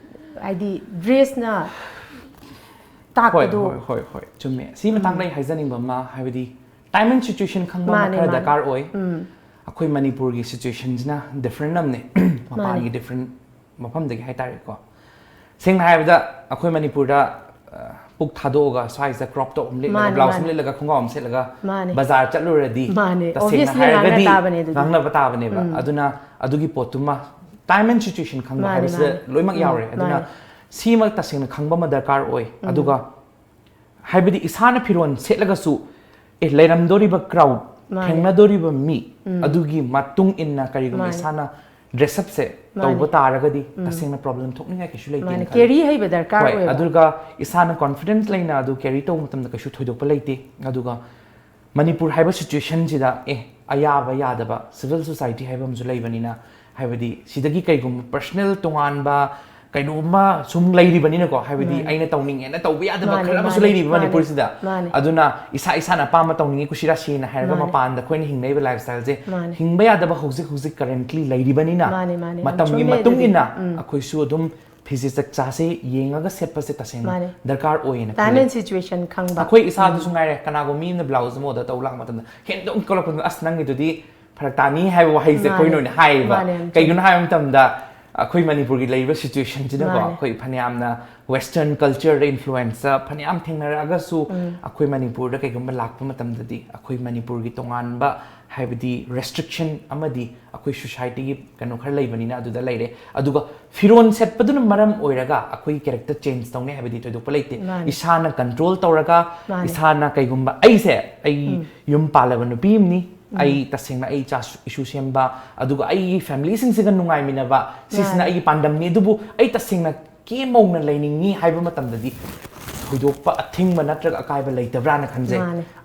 haidi dress na tak do hoi chumme si ma tang lai haizaning ba ma haidi time and situation khang ba ma dakar oi ꯑꯩꯈꯣꯏ ꯃꯅꯤꯄꯨꯔꯒꯤ ꯁꯤꯆꯨꯋꯦꯁꯟꯁꯤꯅ different ꯑꯃꯅꯦ ꯃꯄꯥꯟꯒꯤ different ꯃꯐꯝꯗꯒꯤ ꯍꯥꯏꯇꯥꯔꯦꯀꯣ ꯁꯦꯡꯅ ꯍꯥꯏꯔꯕꯗ ꯑꯩꯈꯣꯏ ꯃꯅꯤꯄꯨꯔꯗ ꯄꯨꯛ ꯊꯥꯗꯣꯛꯑꯒ ꯁ꯭ꯋꯥꯏꯁꯤꯗ ꯀ꯭ꯔꯣꯞ ꯇꯣꯞ ꯑꯃ ꯂꯤꯠꯂꯒ ꯕ꯭ꯂꯥꯎꯁ ꯑꯃ ꯂꯤꯠꯂꯒ ꯈꯣꯡꯒ꯭ꯔꯥꯎ ꯑꯃ ꯁꯦꯠꯂꯒ ꯕꯖꯥꯔ ꯆꯠꯂꯨꯔꯗꯤ ꯇꯁꯦꯡꯅ ꯍꯥꯏꯔꯒꯗꯤ ꯉꯥꯡꯅꯕ ꯇꯥꯕꯅꯦꯕ ꯑꯗꯨꯅ ꯑꯗꯨꯒꯤ ꯄꯣꯠꯇꯨꯃ ꯇꯥꯏꯝ ꯑꯦꯟ ꯁꯤꯆꯨꯋꯦꯁꯟ ꯈꯪꯕ ꯍꯥꯏꯕꯁꯤꯗ ꯂꯣꯏꯅꯃꯛ ꯌꯥꯎꯔꯦ ꯑꯗꯨꯅ ꯁꯤꯃꯛ ꯇꯁꯦꯡꯅ ꯈꯪꯕ ꯑꯃ ꯗꯔꯀꯥꯔ ꯑꯣꯏ ꯑꯗꯨꯒ ꯍꯥꯏꯕꯗꯤ ꯏꯁꯥꯅ ꯐꯤꯔꯣꯜ ꯁꯦꯠꯂꯒꯁꯨ ꯂꯩꯔꯝꯗꯣꯔꯤꯕ ꯀ꯭ꯔꯥꯎꯗ ꯊꯦꯡꯅꯗꯣꯔꯤꯕ ꯃꯤ ꯑꯗꯨꯒꯤ ꯃꯇꯨꯡ ꯏꯟꯅ ꯀꯔꯤꯒꯨꯝꯕ ꯏꯁꯥꯅ ꯗ꯭ꯔꯦꯁꯑꯞꯁꯦ ꯇꯧꯕ ꯇꯥꯔꯒꯗꯤ ꯇꯁꯦꯡꯅ ꯄ꯭ꯔꯣꯕ꯭ꯂꯦꯝ ꯊꯣꯛꯅꯤꯡꯉꯥꯏ ꯀꯩꯁꯨ ꯂꯩꯇꯦ ꯀꯦꯔꯤ ꯍꯩꯕ ꯗꯔꯀꯥꯔ ꯑꯣꯏ ꯑꯗꯨꯒ ꯏꯁꯥꯅ ꯀꯣꯟꯐꯤꯗꯦꯟꯁ ꯂꯩꯅ ꯑꯗꯨ ꯀꯦꯔꯤ ꯇꯧꯕ ꯃꯇꯝꯗ ꯀꯩꯁꯨ ꯊꯣꯏꯗꯣꯛꯄ ꯂꯩꯇꯦ ꯑꯗꯨꯒ ꯃꯅꯤꯄꯨꯔ ꯍꯥꯏꯕ ꯁꯤꯆꯨꯋꯦꯁꯟꯁꯤꯗ ꯑꯌꯥꯕ ꯌꯥꯗꯕ ꯁꯤꯚꯤꯜ ꯁꯣꯁꯥꯏꯇꯤ ꯍꯥꯏꯕ ꯑꯃꯁꯨ ꯂꯩꯕꯅꯤꯅ ꯍꯥꯏꯕꯗꯤ ꯁꯤꯗꯒꯤ ꯀꯩꯒꯨꯝꯕ ꯄꯔꯁꯣꯅꯦꯜ ꯇꯣꯉꯥꯟꯕ ꯀꯩꯅꯣꯝꯃ ꯁꯨꯝ ꯂꯩꯔꯤꯕꯅꯤꯅꯀꯣ ꯍꯥꯏꯕꯗꯤ ꯑꯩꯅ ꯇꯧꯅꯤꯡꯉꯦꯅ ꯇꯧꯕ ꯌꯥꯗꯕ ꯈꯔ ꯑꯃꯁꯨ ꯂꯩꯔꯤꯕ ꯃꯅꯤꯄꯨꯔꯁꯤꯗ ꯑꯗꯨꯅ ꯏꯁꯥꯅ ꯑꯄꯥꯝꯕ ꯇꯧꯅꯤꯡꯉꯤ ꯀꯨꯁꯤꯔꯥꯁꯤꯅ ꯍꯥꯏꯔꯒ ꯃꯄꯥꯟꯗ ꯑꯩꯈꯣꯏꯅ ꯍꯤꯡꯅꯔꯤꯕ ꯂꯥꯏꯐ ꯁ꯭ꯇꯥꯏꯜꯁꯦ ꯍꯤꯡꯕ ꯌꯥꯗꯕ ꯍꯧꯖꯤꯛ ꯀꯔꯦꯟꯠꯂꯤ ꯂꯩꯔꯤꯕꯅꯤꯅ ꯃꯇꯝꯒꯤ ꯃꯇꯨꯡ ꯏꯟꯅ ꯑꯩꯈꯣꯏꯁꯨ ꯑꯗꯨꯝ ꯐꯤꯖꯦꯠ ꯆꯛꯆꯥꯁꯦ ꯌꯦꯡꯉꯒ ꯁꯦꯠꯄꯁꯦ ꯇꯁꯦꯡꯅ ꯗꯔꯀꯥꯔ ꯑꯣꯏꯌꯦꯅ ꯈꯜꯂꯦ ꯁꯤꯆꯨꯋꯦꯁꯟ ꯈꯪꯕ ꯑꯩꯈꯣꯏ ꯏꯁꯥꯗꯁꯨ ꯉꯥꯏꯔꯦ ꯀꯅꯥꯒꯨꯝꯕ ꯃꯤ ꯑꯃꯅ ꯕ꯭ꯂꯥꯎꯁ ꯑꯃ ꯑꯣꯔꯗꯔ ꯇꯧ ꯂꯥꯛꯄ ꯃꯇꯝꯗ ꯍꯦꯟꯗꯣꯛ ꯀꯧꯔꯛꯄꯗ ꯑꯁ ꯅꯪꯒꯤꯗꯨꯗꯤ ꯐꯔꯛ ꯇꯥꯅꯤ ꯍꯥꯏꯕ ꯋꯥꯍꯩꯁꯦ ꯑꯩꯈꯣꯏꯅ ꯑꯣꯏꯅ ꯍꯥꯏꯌꯦꯕ ꯀꯩꯒꯤꯅꯣ ꯍꯥꯏꯕ ꯃꯇꯝꯗ ꯑꯩꯈꯣꯏ ꯃꯅꯤꯄꯨꯔꯒꯤ ꯂꯩꯔꯤꯕ ꯁꯤꯆꯨꯋꯦꯁꯟꯁꯤꯅꯀꯣ ꯑꯩꯈꯣꯏ ꯐꯅꯌꯥꯝꯅ ꯋꯦꯁꯇꯔꯟ ꯀꯜꯆꯔꯗ ꯏꯟꯐ꯭ꯂꯨꯑꯦꯟꯁ ꯐꯅꯌꯥꯝ ꯊꯦꯡꯅꯔꯛꯑꯒꯁꯨ ꯑꯩꯈꯣꯏ ꯃꯅꯤꯄꯨꯔꯗ ꯀꯩꯒꯨꯝꯕ ꯂꯥꯛꯄ ꯃꯇꯝꯗꯗꯤ ꯑꯩꯈꯣꯏ ꯃꯅꯤꯄꯨꯔꯒꯤ ꯇꯣꯉꯥꯟꯕ ꯍꯥꯏꯕꯗꯤ ꯔꯦꯁꯇ꯭ꯔꯤꯛꯁꯟ ꯑꯃꯗꯤ ꯑꯩꯈꯣꯏ ꯁꯣꯁꯥꯏꯇꯤꯒꯤ ꯀꯩꯅꯣ ꯈꯔ ꯂꯩꯕꯅꯤꯅ ꯑꯗꯨꯗ ꯂꯩꯔꯦ ꯑꯗꯨꯒ ꯐꯤꯔꯣꯜ ꯁꯦꯠꯄꯗꯨꯅ ꯃꯔꯝ ꯑꯣꯏꯔꯒ ꯑꯩꯈꯣꯏꯒꯤ ꯀꯦꯔꯦꯛꯇꯔ ꯆꯦꯟꯖ ꯇꯧꯅꯤ ꯍꯥꯏꯕꯗꯤ ꯊꯣꯏꯗꯣꯛꯄ ꯂꯩꯇꯦ ꯏꯁꯥꯅ ꯀꯟꯇ꯭ꯔꯣꯜ ꯇꯧꯔꯒ ꯏꯁꯥꯅ ꯀꯩꯒꯨꯝꯕ ꯑꯩ ꯌꯨꯝ ꯄꯥꯜꯂꯕ ꯅꯨꯄꯤ ꯑꯃꯅꯤ ꯑꯩ ꯇꯁꯦꯡꯅ ꯑꯩ ꯏꯆꯥ ꯏꯁꯨ ꯁꯦꯝꯕ ꯑꯗꯨꯒ ꯑꯩꯒꯤ ꯐꯦꯃꯤꯂꯤꯁꯤꯡꯁꯤꯒ ꯅꯨꯡꯉꯥꯏꯃꯤꯟꯅꯕ ꯁꯤꯁꯤꯅ ꯑꯩꯒꯤ ꯄꯥꯟꯗꯝꯅꯤ ꯑꯗꯨꯕꯨ ꯑꯩ ꯇꯁꯦꯡꯅ ꯀꯦꯃꯧꯅ ꯂꯩꯅꯤꯡꯉꯤ ꯍꯥꯏꯕ ꯃꯇꯝꯗꯗꯤ ꯊꯣꯏꯗꯣꯛꯄ ꯑꯊꯤꯡꯕ ꯅꯠꯇ꯭ꯔꯒ ꯑꯀꯥꯏꯕ ꯂꯩꯇꯕ꯭ꯔꯥꯅ ꯈꯟꯖꯩ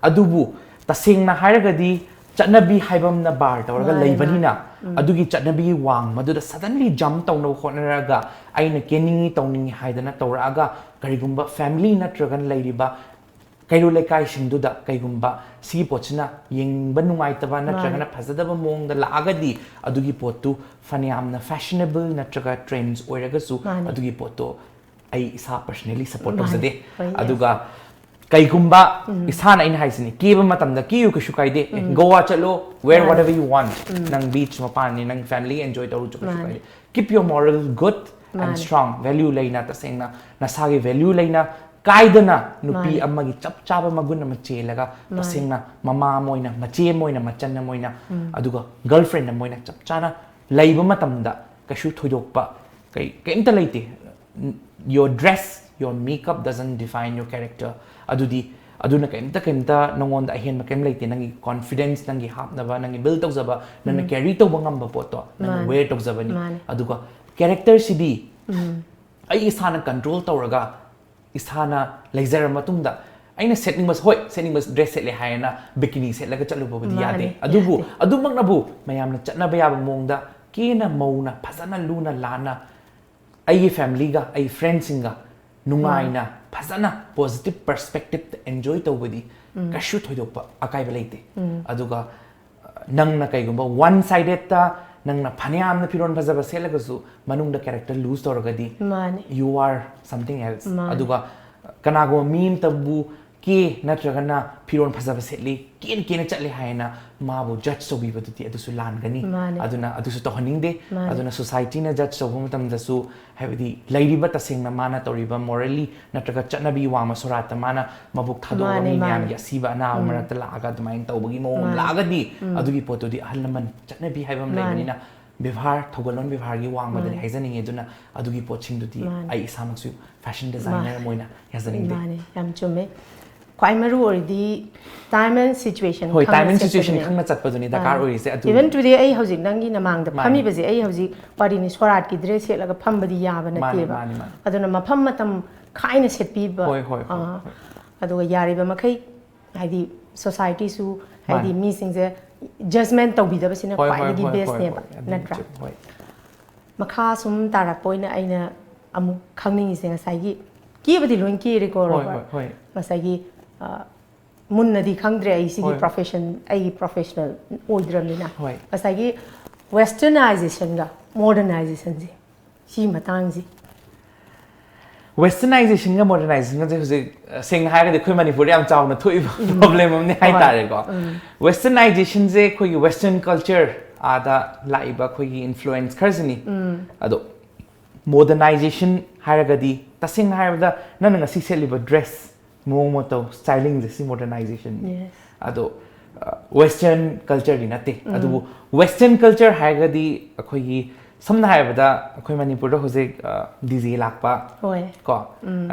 ꯑꯗꯨꯕꯨ ꯇꯁꯦꯡꯅ ꯍꯥꯏꯔꯒꯗꯤ ꯆꯠꯅꯕꯤ ꯍꯥꯏꯕ ꯑꯃꯅ ꯕꯥꯔ ꯇꯧꯔꯒ ꯂꯩꯕꯅꯤꯅ ꯑꯗꯨꯒꯤ ꯆꯠꯅꯕꯤꯒꯤ ꯋꯥꯡꯃꯗꯨꯗ ꯁꯗꯟꯂꯤ ꯖꯝ ꯇꯧꯅꯕ ꯍꯣꯠꯅꯔꯒ ꯑꯩꯅ ꯀꯦꯅꯤꯡꯉꯤ ꯇꯧꯅꯤꯡꯉꯤ ꯍꯥꯏꯗꯅ ꯇꯧꯔꯛꯑꯒ ꯀꯔꯤꯒꯨꯝꯕ ꯐꯦꯃꯤꯂꯤ ꯅꯠꯇ꯭ꯔꯒ ꯂꯩꯔꯤꯕ ꯀꯩꯔꯣꯜ ꯂꯩꯀꯥꯏꯁꯤꯡꯗꯨꯗ ꯀꯩꯒꯨꯝꯕ ꯁꯤꯒꯤ ꯄꯣꯠꯁꯤꯅ ꯌꯦꯡꯕ ꯅꯨꯡꯉꯥꯏꯇꯕ ꯅꯠꯇ꯭ꯔꯒꯅ ꯐꯖꯗꯕ ꯃꯑꯣꯡꯗ ꯂꯥꯛꯑꯒꯗꯤ ꯑꯗꯨꯒꯤ ꯄꯣꯠꯇꯨ ꯐꯅꯌꯥꯝꯅ ꯐꯦꯁꯅꯦꯕꯜ ꯅꯠꯇ꯭ꯔꯒ ꯇ꯭ꯔꯦꯟds ꯑꯣꯏꯔꯒꯁꯨ ꯑꯗꯨꯒꯤ ꯄꯣꯠꯇꯣ ꯑꯩ ꯏꯁꯥ ꯄꯔꯁꯣꯅꯦꯂꯤ ꯁꯄꯣꯔꯠ ꯇꯧꯖꯗꯦ ꯑꯗꯨꯒ ꯀꯩꯒꯨꯝꯕ ꯏꯁꯥꯅ ꯑꯩꯅ ꯍꯥꯏꯁꯤꯅꯤ ꯀꯦꯕ ꯃꯇꯝꯗ ꯀꯦꯌꯨ ꯀꯩꯁꯨ ꯀꯥꯏꯗꯦ ꯒꯣꯋꯥ ꯆꯠꯂꯣ wear whatever you want ꯅꯪ ꯕꯤꯆ ꯃꯄꯥꯟꯅꯤ ꯅꯪ ꯐꯦꯃꯤꯂꯤ ꯑꯦꯟꯖꯣꯏ ꯇꯧꯔꯨꯁꯨ ꯀꯩꯁꯨ ꯀꯥꯏꯗꯦ keep your moral good and strong value ꯂꯩꯅ ꯇꯁꯦꯡꯅ ꯅꯁꯥꯒꯤ ꯚꯦꯂ꯭ꯌꯨ ꯂꯩꯅ ꯀꯥꯏꯗꯅ ꯅꯨꯄꯤ ꯑꯃꯒꯤ ꯆꯞ ꯆꯥꯕ ꯃꯒꯨꯟ ꯑꯃ ꯆꯦꯜꯂꯒ ꯇꯁꯦꯡꯅ ꯃꯃꯥ ꯑꯃ ꯑꯣꯏꯅ ꯃꯆꯦ ꯑꯃ ꯑꯣꯏꯅ ꯃꯆꯟ ꯑꯃ ꯑꯣꯏꯅ ꯑꯗꯨꯒ ꯒꯔꯜꯐ꯭ꯔꯦꯟ ꯑꯃ ꯑꯣꯏꯅ ꯆꯞ ꯆꯥꯅ ꯂꯩꯕ ꯃꯇꯝꯗ ꯀꯩꯁꯨ ꯊꯣꯏꯗꯣꯛꯄ ꯀꯩꯝꯇ ꯂꯩꯇꯦ your dress your makeup doesn't define your character ꯑꯗꯨꯗꯤ ꯑꯗꯨꯅ ꯀꯩꯝꯇ ꯅꯉꯣꯟꯗ ꯑꯍꯦꯟꯕ ꯀꯩꯝ ꯂꯩꯇꯦ ꯅꯪꯒꯤ ꯀꯣꯟꯐꯤꯗꯦꯟꯁ ꯅꯪꯒꯤ ꯍꯥꯞꯅꯕ ꯅꯪꯒꯤ ꯕꯤꯜ ꯇꯧꯖꯕ ꯅꯪꯅ ꯀꯦꯔꯤ ꯇꯧꯕ ꯉꯝꯕ ꯄꯣꯠꯇꯣ ꯅꯪꯅ ꯋꯦꯌꯔ ꯇꯧꯖꯕꯅꯤ ꯑꯗꯨꯒ ꯀꯦꯔꯦꯛꯇꯔꯁꯤꯗꯤ ꯑꯩ ꯏꯁꯥꯅ ꯀꯟꯇ꯭ꯔꯣꯜ ꯇꯧꯔꯒ ꯏꯁꯥꯅ ꯂꯩꯖꯔ ꯃꯇꯨꯡꯗ ꯑꯩꯅ ꯁꯦꯠꯅꯤꯡꯕ ꯍꯣꯏ ꯁꯦꯠꯅꯤꯡꯕ ꯗ꯭ꯔꯦꯁ ꯁꯦꯠꯂꯦ ꯍꯥꯏꯅ ꯕꯤꯀꯤꯅꯤ ꯁꯦꯠꯂꯒ ꯆꯠꯂꯨꯕꯕꯨꯗꯤ ꯌꯥꯗꯦ ꯑꯗꯨꯕꯨ ꯑꯗꯨꯃꯛꯅꯕꯨ ꯃꯌꯥꯝꯅ ꯆꯠꯅꯕ ꯌꯥꯕ ꯃꯑꯣꯡꯗ ꯀꯦꯅ ꯃꯧꯅ ꯐꯖꯅ ꯂꯨꯅ ꯂꯥꯟꯅ ꯑꯩꯒꯤ ꯐꯦꯃꯤꯂꯤꯒ ꯑꯩ ꯐ꯭ꯔꯦꯟꯁꯤꯡꯒ ꯅꯨꯡꯉꯥꯏꯅ ꯐꯖꯅ ꯄꯣꯖꯤꯇꯤቭ ꯄꯔꯁꯄꯦꯛꯇꯤꯚꯇ ꯑꯦꯟꯖꯣꯏ ꯇꯧꯕꯗꯤ ꯀꯩꯁꯨ ꯊꯣꯏꯗꯣꯛꯄ ꯑꯀꯥꯏꯕ ꯂꯩꯇꯦ ꯑꯗꯨꯒ ꯅꯪꯅ ꯀꯩꯒꯨꯝꯕ ꯋꯥꯟ ꯁꯥꯏꯗꯦꯗꯇ ꯅꯪꯅ ꯐꯅꯌꯥꯝꯅ ꯐꯤꯔꯣꯜ ꯐꯖꯕ ꯁꯦꯠꯂꯒꯁꯨ ꯃꯅꯨꯡꯗ ꯀꯦꯔꯦꯛꯇꯔ ꯂꯨꯖ ꯇꯧꯔꯒꯗꯤ ꯌꯨ ꯑꯥꯔ ꯁꯝꯊꯤꯡ ꯑꯦꯜꯁ ꯑꯗꯨꯒ ꯀꯅꯥꯒꯨꯝꯕ ꯃꯤ ꯑꯃꯇꯕꯨ ꯀꯦ ꯅꯠꯇ꯭ꯔꯒꯅ ꯐꯤꯔꯣꯜ ꯐꯖꯕ ꯁꯦꯠꯂꯤ ꯀꯦꯅ ꯆꯠꯂꯦ ꯍꯥꯏꯅ ꯃꯥꯕꯨ ꯖꯠꯖ ꯇꯧꯕꯤꯕꯗꯨꯗꯤ ꯑꯗꯨꯁꯨ ꯂꯥꯟꯒꯅꯤ ꯑꯗꯨꯅ ꯑꯗꯨꯁꯨ ꯇꯧꯍꯟꯅꯤꯡꯗꯦ ꯑꯗꯨꯅ ꯁꯣꯁꯥꯏꯇꯤꯅ ꯖꯠꯖ ꯇꯧꯕ ꯃꯇꯝꯗꯁꯨ ꯍꯥꯏꯕꯗꯤ ꯂꯩꯔꯤꯕ ꯇꯁꯦꯡꯅ ꯃꯥꯅ ꯇꯧꯔꯤꯕ ꯃꯣꯔꯦꯜꯂꯤ ꯅꯠꯇ꯭ꯔꯒ ꯆꯠꯅꯕꯤ ꯋꯥꯡꯃ ꯁꯣꯔꯥꯠꯇ ꯃꯥꯅ ꯃꯕꯨꯛ ꯊꯥꯗꯣꯛꯑꯒ ꯃꯤ ꯃꯌꯥꯝꯒꯤ ꯑꯁꯤꯕ ꯑꯅꯥꯕ ꯃꯔꯛꯇ ꯂꯥꯛꯑꯒ ꯑꯗꯨꯃꯥꯏꯅ ꯇꯧꯕꯒꯤ ꯃꯑꯣꯡ ꯑꯃ ꯂꯥꯛꯑꯒꯗꯤ ꯑꯗꯨꯒꯤ ꯄꯣꯠꯇꯨꯗꯤ ꯑꯍꯜ ꯂꯃꯟ ꯆꯠꯅꯕꯤ ꯍꯥꯏꯕ ꯑꯃ ꯂꯩꯕꯅꯤꯅ ꯕꯦꯚꯥꯔ ꯊꯧꯒꯜꯂꯣꯟ ꯕꯦꯚꯥꯔꯒꯤ ꯋꯥꯡꯃꯗꯅꯤ ꯍꯥꯏꯖꯅꯤꯡꯉꯤ ꯑꯗꯨꯅ ꯑꯗꯨꯒꯤ ꯄꯣꯠꯁꯤꯡꯗꯨꯗꯤ ꯑꯩ ꯏꯁꯥꯃꯛꯁꯨ ꯐꯦꯁꯟ ꯗꯤꯖꯥꯏꯅꯔ ꯑꯃ ꯑꯣꯏꯅ ꯌꯥꯖꯅꯤꯡꯗꯦ ꯌꯥꯝ ꯆꯨꯝꯃꯦ ꯈ꯭ꯋꯥꯏ ꯃꯔꯨ ꯑꯣꯏꯔꯗꯤ ꯇꯥꯏꯝ ꯑꯦꯟ ꯁꯤꯆꯨꯋꯦꯁꯟ ꯍꯣꯏ ꯇꯥꯏꯝ ꯑꯦꯟ ꯁꯤꯆꯨꯋꯦꯁꯟ ꯈꯪꯅ ꯆꯠꯄꯗꯨꯅꯤ ꯗꯔꯀꯥꯔ ꯑꯣꯏꯔꯤꯁꯦ ꯑꯗꯨ ꯏꯚꯟ ꯇꯨꯗꯦ ꯑꯩ ꯍꯧꯖꯤꯛ ꯅꯪꯒꯤ ꯅꯃꯥꯡꯗ ꯐꯝꯃꯤꯕꯁꯦ ꯑꯩ ꯍꯧꯖꯤꯛ ꯋꯥꯔꯤꯅꯤ ꯁꯣꯔꯥꯠꯀꯤ ꯗ꯭ꯔꯦꯁ ꯁꯦꯠꯂꯒ ꯐꯝꯕꯗꯤ ꯌꯥꯕ ꯅꯠꯇꯦꯕ ꯑꯗꯨꯅ ꯃꯐꯝ ꯃꯇꯝ ꯈꯥꯏꯅ ꯁꯦꯠꯄꯤꯕ ꯑꯗꯨꯒ ꯌꯥꯔꯤꯕ ꯃꯈꯩ ꯍꯥꯏꯗꯤ ꯁꯣꯁꯥꯏꯇꯤꯁꯨ ꯍꯥꯏꯗꯤ ꯃꯤꯁꯤꯡꯁꯦ ꯖꯖꯃꯦꯟ ꯇꯧꯕꯤꯗꯕꯁꯤꯅ ꯈ꯭ꯋꯥꯏꯗꯒꯤ ꯕꯦꯁꯅꯦꯕ ꯅꯠꯇ꯭ꯔꯥ ꯃꯈꯥ ꯁꯨꯝ ꯇꯥꯔꯛꯄ ꯑꯣꯏꯅ ꯑꯩꯅ ꯑꯃꯨꯛ ꯈꯪꯅꯤꯡꯉꯤꯁꯦ ꯉꯁꯥꯏꯒꯤ ꯀꯦꯕꯗꯤ ꯂꯣꯏ ꯀꯦꯔꯦꯀꯣ ꯔꯣꯕꯔꯠ ꯉꯁꯥꯏꯒꯤ ꯃꯨꯟꯅꯗꯤ ꯈꯪꯗ꯭ꯔꯦ ꯑꯩ ꯁꯤꯒꯤ ꯄ꯭ꯔꯣꯐꯦꯁꯟ ꯑꯩꯒꯤ ꯄ꯭ꯔꯣꯐꯦꯁꯅꯦꯜ ꯑꯣꯏꯗ꯭ꯔꯕꯅꯤꯅ ꯉꯁꯥꯏꯒꯤ ꯋꯦꯁꯇꯔꯅꯥꯏꯖꯦꯁꯟꯒ ꯃꯣꯗꯔꯅꯥꯏꯖꯦꯁꯟꯁꯦ ꯁꯤ ꯃꯇꯥꯡꯁꯤ Westernization ga modernization ga hojik sing hai ga khoi manipur yam chawna thoiba problem amne hai tare ko Westernization je khoi western culture ada laiba khoi influence kharsini ado modernization hai ga di tasing hai da nan nga si seliba dress mo moto styling je si modernization ado western culture di nate adu western culture hai ga di khoi samna hai bada khoi manipur da hojik DJ lakpa ko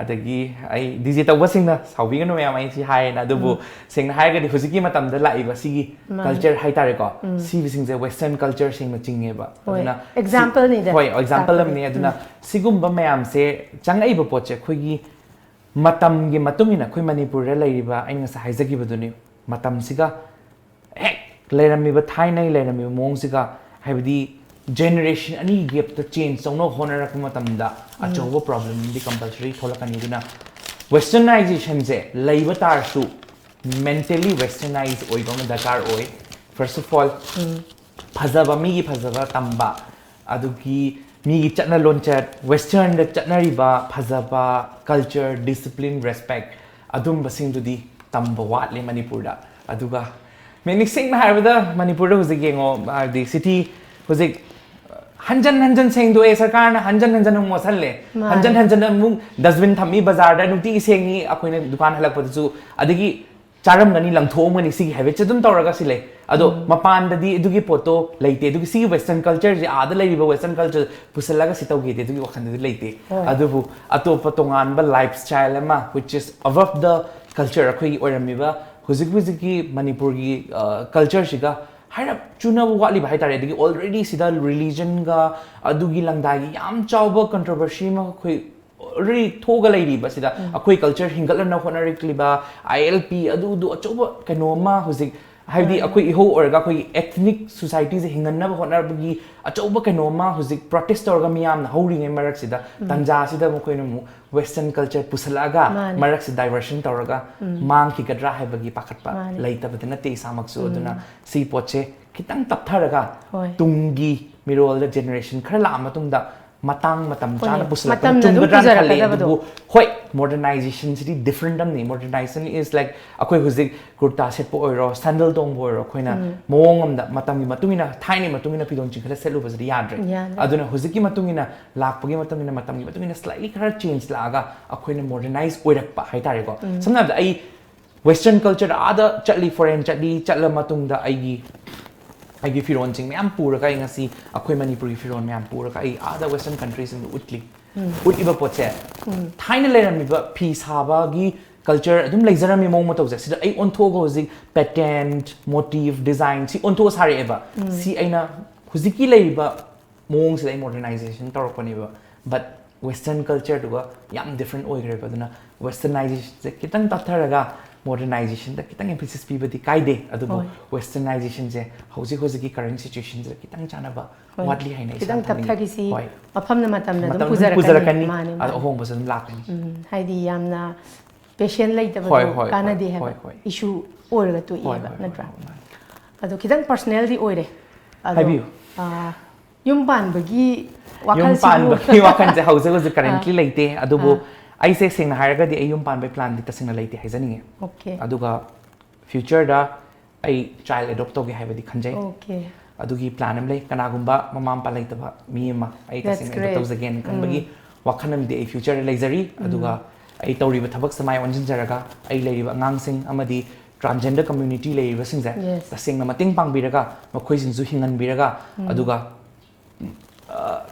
adagi ai DJ tawba singna saubi ga no ya mai si hai na dubu singna hai ga di hojiki matam da laiba sigi culture hai tare ko si sing je western culture sing na chinge ba aduna example ni da hoi example am ni aduna sigum ba mayam se changai ba poche khoi gi matam gi matumina khoi manipur ra laiba ai nga sa haijagi baduni matam siga hek leirami ba thainai leirami mong siga haibadi generation ani gap to change so no honor rakma matamda achobo problem di compulsory tholakani duna westernization je laiba tar su mentally westernized oiba ma dakar oi first of all phazaba mi gi phazaba tamba adugi mi gi chatna lonchat western da chatna riba phazaba culture discipline respect adum basing du di tamba wat le manipur da aduga many sing na harda manipur da hojik yengo di city hojik hanjan seng do sarkar na hanjan mo salle hanjan mu dustbin thami bazar da nuti seng ni akoina dukan halak pa chu adigi charam gani langthom gani sigi habit chadum tawraga sile ado mapan da di dugi poto leite dugi sigi western culture ji ada leiba western culture pusalaga sitaw ge de dugi wakhan de leite adubu atopa tongan ba lifestyle ama which is above the culture akoi orami ba hujiki manipur gi culture shiga haira chuna watli ba haitare digi already sida religion ga adugi langdagi yam chawba controversy ma khoi already thoga lairi ba sida akoi culture hingal na honarically ba ILP adu du achoba kanoma hujik haidi akoi iho orga koi ethnic society je hingan na honar bagi achoba kanoma hujik protest orga miyam na hauring marak sida tanja sida mo koi no western culture pusalaga marak si diversion tawraga mang ki gadra hai bagi pakatpa laita badana te samak su aduna si poche kitang taptharaga tungi mirol da generation khara la matung da matang matam chana pusalaga chunggadra khale adubu hoi modernization city different am ni modernization is like akoi hujik kurta set po oiro sandal dong bo oiro khoina mong am da matam gi matungina thaini matungina pidon chingkhala selu bazri yadre aduna hujiki matungina lakpagi matungina matam gi matungina slightly khara change laga akoina modernize oirakpa haitare ko samna da ai western culture ada chatli foreign chatli chatla matungda aigi firon ching myam pura kai ngasi akoi manipuri firon myam pura kai ada western countries in utli utiba poche thaina lerami ba phi saba gi culture adum leizarami mong mo tawja sida ai ontho go hojik patent motif design si ontho sari eba si aina hujiki leiba mong sida modernization torpani ba but western culture to yam different oigre ba duna westernization kitang tatharaga modernization da kitang emphasis pi badi kaide adu westernization je hojiki current situation je kitang chana ba wadli haina kitang tapthagi si mafam na matam na dum pujarakani adu hong ba sam lakani haidi yamna patient laita ba kana de have issue orga to eba natra adu kitang personality oire adu yum pan bagi wakal je hojiki currently laite adubu I say sing na haraga di ayum pan by plan di tasing na laiti haizaninge. Okay. Aduga future da ay child adopt toge hai badi khanjai. Okay. Adugi plan am lay kanagumba mamam pa laita ba mi ma ay tasing adopt again kan bagi wakhanam di ay future laizari aduga ay tawri ba thabak samay onjin jaraga ay lairi ba ngang sing amadi transgender community lairi ba sing ja tasing na mating pang biraga makhoi sing zu hingan biraga aduga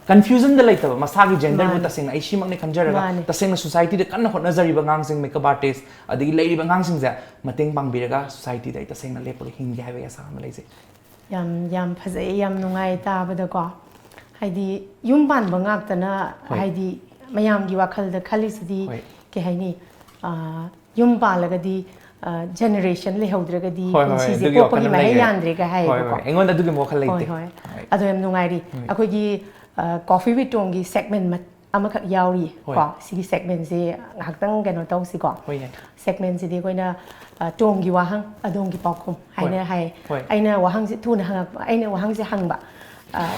confusion da laita masagi gender bu tasing ai shimang ne khanjaraga tasing society de kan hot nazari ba ngang sing makeup artist adigi leiri ba ngang sing ja mating pang biraga society dai tasing na lepol hingi ha ya sa ma leise yam phazai yam nungai ta bada ko haidi yum ban ba ngak tana haidi mayam gi wakhal da khali sidi ke haini yum ba laga di generation le hodraga di si je ko pagi mai yandre ga hai ko engon da dugi mo khal leite ado yam nungai ri akoi gi coffee with Tom gi segment amakak yauri ko sigi segment se ngaktang kano taw si ko segment se di ko na Tom gi wahang adong gi pakum haina hai aina wahang si thuna hang aina wahang si hang ba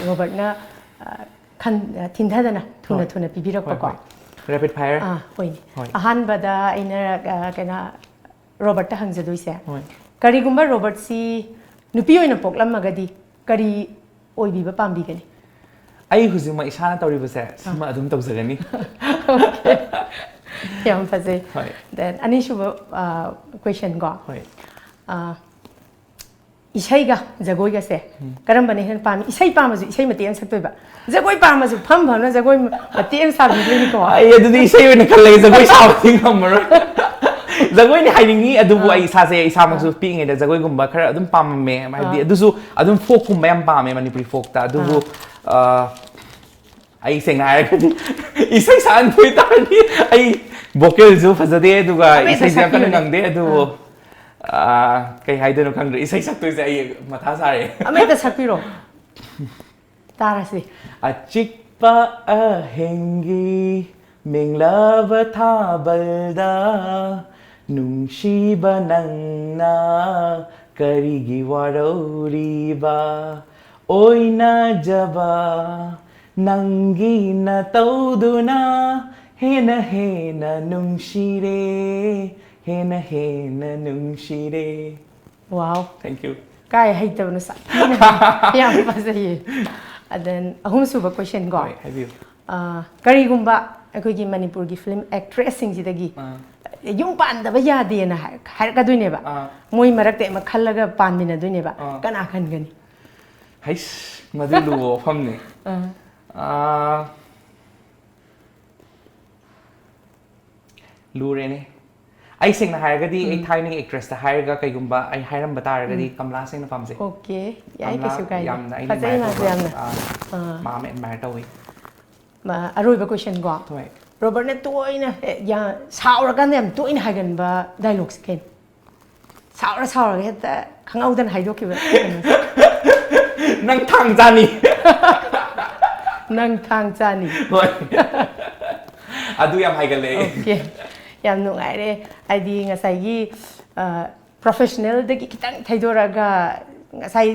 Robert na kan thinda na thuna pibirak ko rapid fire hoine Hoi. ahanbada aina kana Robert ta hangjadoise Hoi. karigumba Robert si nupi oina poklamagadi kari oibiba pambi gani ai hujing ma isana tawribase sima adum tawjagani yam faze Hoi. then anishuba question go Hoi. isai ga jagoi ga se karam bane hen pam isai pam ju isai mate an saktoy ba jagoi pam ju pham pham na jagoi mate an sa bi ni ko ai adudi isai oina khallai jagoi saawing ngamro jagoi ni hainingi adubu ai sa se isa masu pinge da jagoi gumba khara adum pamme mai adusu adum folk kum yam pame manipuri folk ta adubu ai sengna hai isai san pui ta ni ai vocal ju fazade aduga isai jam kan ngangde adubu kay haidano kang isai saktoy sa ai matha sare amai ta sakpiro tara se achikpa ahengi minglava thabalda nungsiba nangna karigi warauriba oina jaba nangi na tauduna hena hena nungsire hena hena nungshire. wow Thank you. kai haita banu sa yam faze and then ahum suba question go Right, have you? karigumba akoi gi Manipur gi film actress sing ji dagi yung pan da ba ya de na har ka duine ba moi marak te ma khallaga pan mina duine ba kana khan gani Hais, madulu famne. Lure ne. Ai sing na haragadi ai thaining actress ta haraga kaigumba ai hairam bataragadi Kamla Singh na pamse. okay yai kasu kai Yamna ai fazai ma yamna ma me admire tawi. ma aroi ba question go Toi. Robert ne toina ya saura kan yam toina hagan ba dialogues ken saura heta khangau dan haidok ki ba Nang thang jani. nang thang chani Hoi. Adu yam haigale. okay yam nungai re id ngasai gi professional de ki kitang thaidoraga ngasai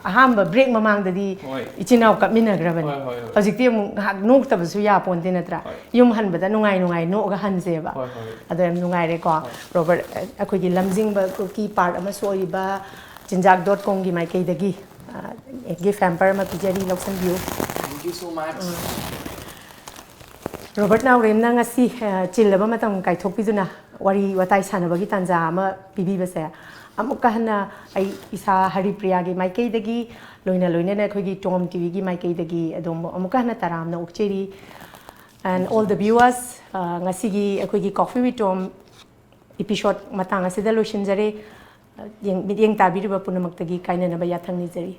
ahamba break mamang dadi Hoi. ichinau kap mina grabani Hoi, hoi, hoi. hojikti hak nok tabasu ya ponte natra yum han bada nungai no ga han je ba Hoi, hoi. ado yam nungai re ko Robert akoi gi lamjing ba ki part ama soi ba jinjak.com gi mai kai dagi gift hamper ma pijari loksan view Thank you so much. Robert Naorem na ngasi chilaba matam kai thokpiduna wari watai sanabagi tanja ama pibibase amuka hana ai isa Haripriya gi maikei dagi loina na khogi Tom TV gi maikei dagi adom amuka hana taram na ukcheri and all the viewers ngasi gi khogi Coffee with Tom episode matang asida lotion jare yeng tabi ba punamak tagi kaina na ba yathang ni jari